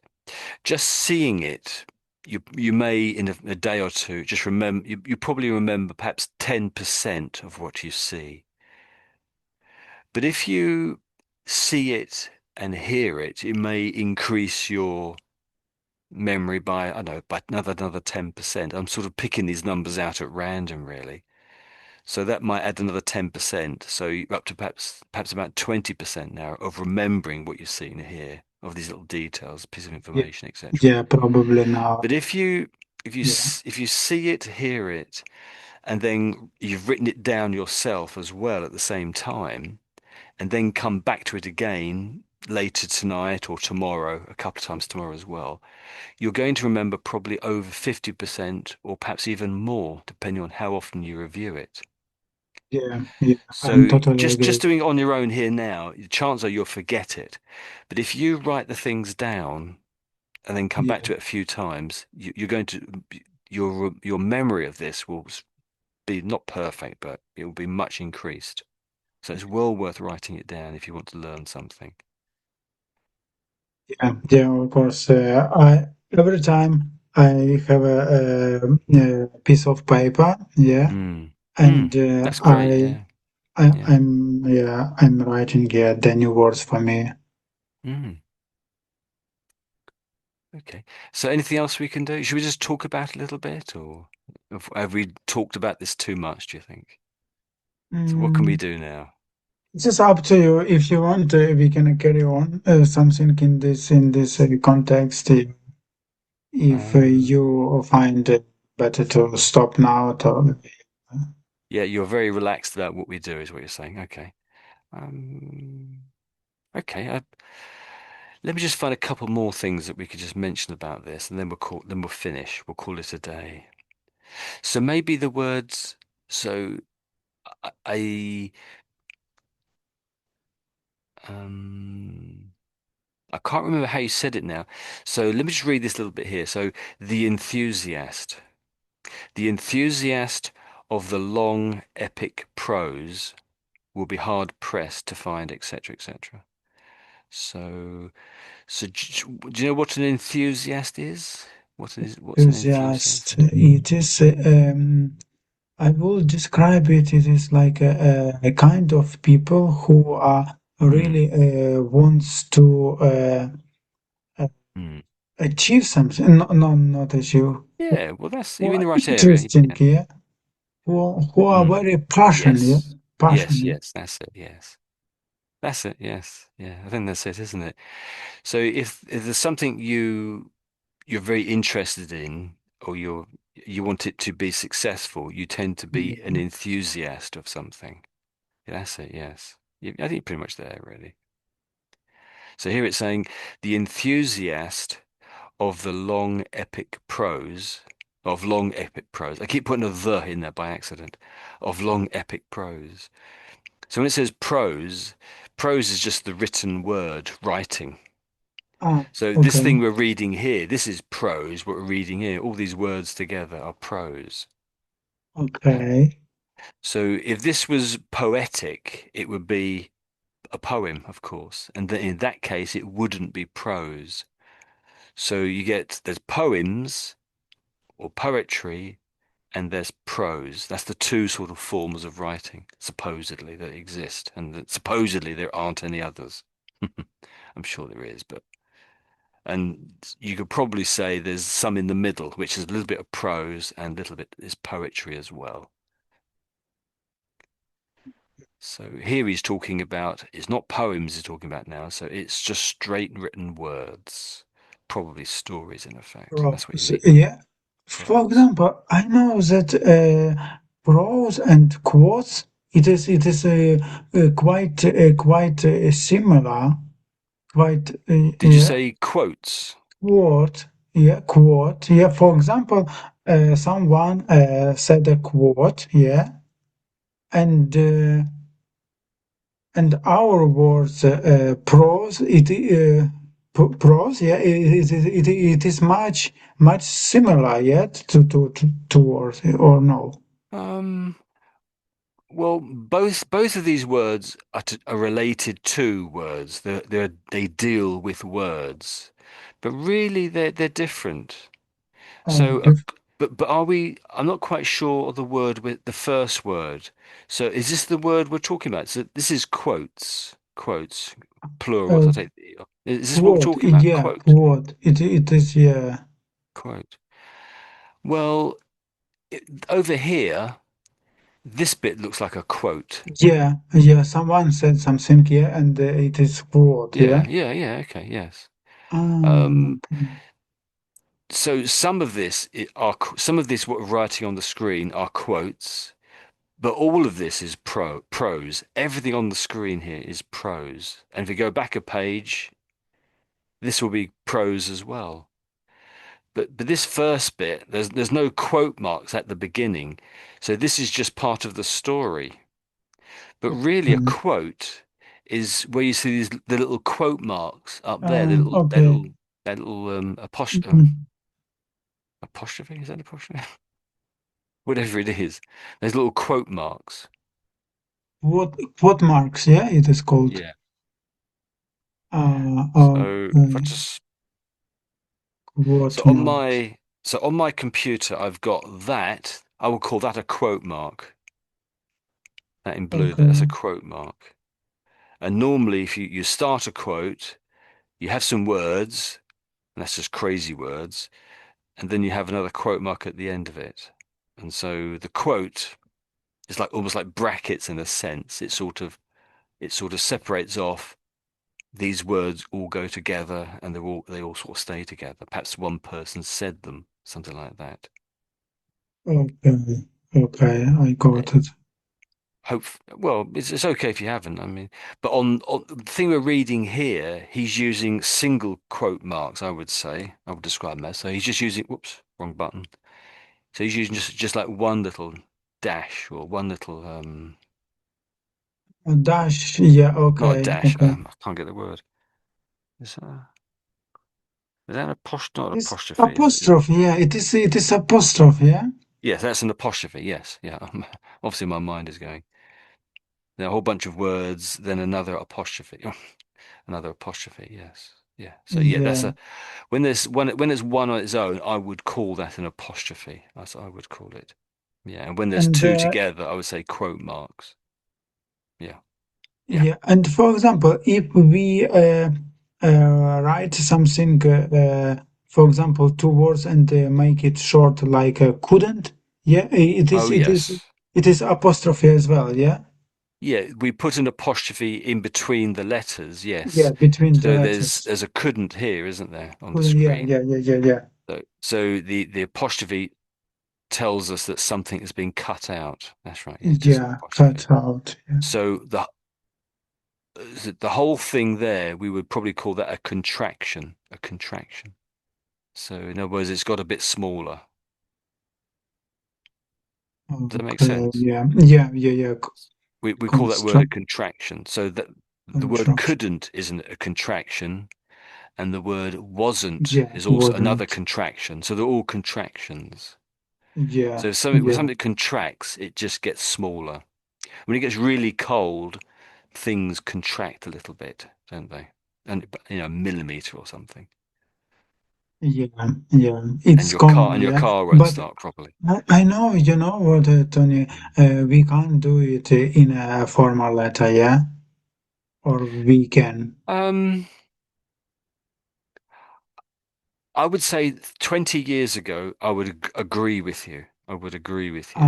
just seeing it, you may in a day or two just remember. You probably remember perhaps 10% of what you see. But if you see it and hear it, it may increase your memory by, I don't know, by another 10%. I'm sort of picking these numbers out at random, really. So that might add another 10%. So you're up to perhaps about 20% now of remembering what you've seen here, of these little details, piece of Yeah. information, etc. Yeah, probably now. But if you Yeah. if you see it, hear it, and then you've written it down yourself as well at the same time, and then come back to it again, later tonight or tomorrow, a couple of times tomorrow as well, you're going to remember probably over 50% or perhaps even more, depending on how often you review it. Yeah, yeah, I'm So totally just agree. doing it on your own here now, the chances are you'll forget it. But if you write the things down and then come back Yeah, to it a few times, you're going to your memory of this will be not perfect, but it will be much increased. So it's well worth writing it down if you want to learn something. yeah, yeah, of course. I every time I have a piece of paper, yeah, Mm. and Mm. That's great. Yeah. Yeah. I'm writing the new words for me. Mm. Okay. So anything else we can do? Should we just talk about it a little bit, or have we talked about this too much, do you think? So what can we Mm, do now? it's just up to you. If you want, we can carry on something in this context. If Um, you find it better to stop now, to, yeah, you're very relaxed about what we do, is what you're saying. Okay. Um, okay. Let me just find a couple more things that we could just mention about this, and then we'll finish. We'll call it a day. So maybe the words. So I um. I can't remember how you said it now. So let me just read this little bit here. So the enthusiast. The enthusiast of the long epic prose will be hard pressed to find, etc., etc. So, do you know what an enthusiast is? What's an enthusiast. enthusiast? It is. I will describe it. It is like a kind of people who are Mm, really wants to mm. achieve something. No, no, not achieve. Yeah, well, that's Who you're in are the right area. interesting, Yeah. yeah. Who are Mm. very passionate, yeah. Yes, yes, Passionate. yes. That's it. Yes, that's it. Yes, yeah. I think that's it, isn't it? So if there's something you're very interested in, or you want it to be successful, you tend to be an Yeah. enthusiast of something. Yeah, that's it. Yes, I think you're pretty much there, really. So here it's saying the enthusiast of the long epic prose, of long epic prose. I keep putting a the in there by accident, of long epic prose. So when it says prose, prose is just the written word, writing. Ah, So this thing okay, we're reading here, this is prose, what we're reading here. All these words together are prose. Yeah. okay. So if this was poetic, it would be a poem, of course. And then in that case, it wouldn't be prose. So there's poems or poetry, and there's prose. That's the two sort of forms of writing, supposedly, that exist. And that supposedly there aren't any others. I'm sure there is, but. And you could probably say there's some in the middle, which is a little bit of prose and a little bit is poetry as well. So here he's talking about, it's not poems he's talking about now, so it's just straight written words, probably stories in effect. That's what you Prose, mean. yeah. For Prose. example, I know that prose and quotes, it is quite similar. Quite Did you yeah. say quotes? Quote, yeah. For example, someone said a quote, yeah, and our words prose, prose, yeah, it is much similar, yet to words, or no? Um, well, both of these words are related to words. They deal with words, but really they're different. So, Diff but are we? I'm not quite sure of the word with the first word. So, is this the word we're talking about? So, this is quotes, plurals. uh, I take. Is this what we're quote, talking about? yeah, Quote, quote. It is, yeah, quote. Well, over here, this bit looks like a quote. yeah, yeah. Someone said something, yeah, and it is quote, yeah. Yeah, yeah, yeah. Okay, yes. Um, Okay. so some of this what we're writing on the screen are quotes, But all of this is prose. Everything on the screen here is prose. And if you go back a page, this will be prose as well. But this first bit, there's no quote marks at the beginning. So this is just part of the story. But really a Mm. quote is where you see the little quote marks up there, Okay. that little Mhm. apostrophe, is that apostrophe? Whatever it is. There's little quote marks. What marks? Yeah, it is called. Yeah. So if I Okay. just What marks? so on my computer I've got that. I will call that a quote mark. That in blue there, that's a Okay. quote mark. And normally if you start a quote, you have some words, and that's just crazy words, and then you have another quote mark at the end of it. And so the quote is like almost like brackets in a sense. It sort of separates off these words all go together and they all sort of stay together. Perhaps one person said them, something like that. Okay. Okay. I Eh, got it. Hope well, it's okay if you haven't. I mean, but on the thing we're reading here, he's using single quote marks. I would describe them as. So he's just using. Whoops, wrong button. So he's using just like one little dash or one little A dash. Yeah. not a Okay. dash. Okay. I can't get the word. Is that an not It's apostrophe? Is it? apostrophe. Yeah. It is. It is apostrophe. Yeah. Yes, that's an apostrophe. Yes, yeah. Obviously, my mind is going. There are a whole bunch of words, then another apostrophe, another apostrophe. Yes, yeah. So yeah, that's Yeah. a when there's one on its own, I would call that an apostrophe. I would call it. Yeah, and when there's And two together, I would say quote marks. Yeah, yeah. yeah. And for example, if we write something, for example, two words and make it short, like couldn't. Yeah. It is. Oh It is. yes. It is apostrophe as well. Yeah. Yeah, we put an apostrophe in between the letters, Yeah. yes. Between the So there's letters. there's a couldn't here, isn't there, on the Couldn't. Yeah. screen? Yeah. Yeah. Yeah. Yeah. So the apostrophe tells us that something has been cut out. That's right, yeah, just an Yeah. apostrophe. Cut out. Yeah. So the whole thing there, we would probably call that a contraction, a contraction. So in other words, it's got a bit smaller. Does that make Okay. sense? Yeah. Yeah. Yeah. Yeah. We call that word a Construct. contraction. So that the word Construction. couldn't isn't a contraction, and the word wasn't Yeah. is also another Wasn't. contraction. So they're all contractions. Yeah. So if when Yeah. something contracts, it just gets smaller. When it gets really cold, things contract a little bit, don't they? And a millimeter or something. Yeah, yeah, And it's your car common, and your yeah. car won't But start properly. I know, you know what, Tony, we can't do it in a formal letter, yeah? Or we can. Um, I would say 20 years ago, I would agree with you. I would agree with you.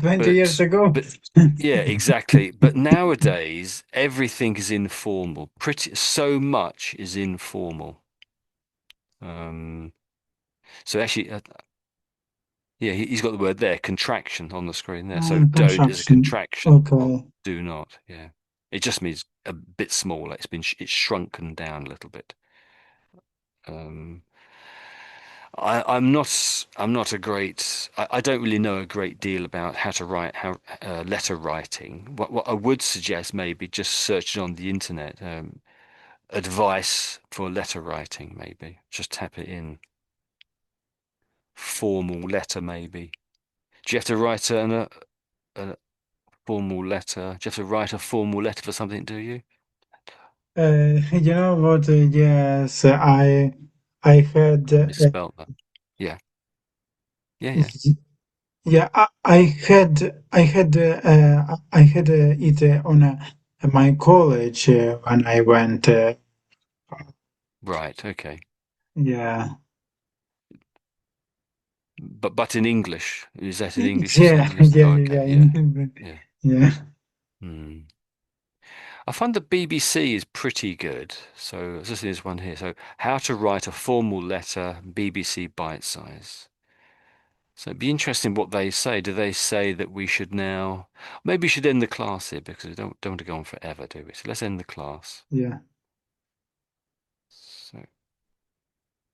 20 years But ago. but yeah, exactly. But nowadays, everything is informal. Pretty so much is informal. Um, so actually, yeah, he's got the word there, contraction on the screen there. So don't is a Construction. contraction of Okay. do not. Yeah, it just means a bit smaller. It's shrunken down a little bit. Um, I'm not a great. I don't really know a great deal about how to write how letter writing. What I would suggest maybe just searching on the internet advice for letter writing. Maybe just tap it in formal letter. Maybe do you have to write a formal letter? Do you have to write a formal letter for something? Do you? You know what? Yes, I had, Misspelled that. Yeah, yeah, yeah. yeah, I had it on my college when I went. Right. Okay. Yeah, But in English, is that in English? You yeah, say you. Oh, okay. yeah, Yeah. Yeah. yeah. Hmm. I find the BBC is pretty good. So there's one here. So how to write a formal letter, BBC bite size. So it'd be interesting what they say. Do they say that we should now, maybe we should end the class here because we don't want to go on forever, do we? So let's end the class. Yeah.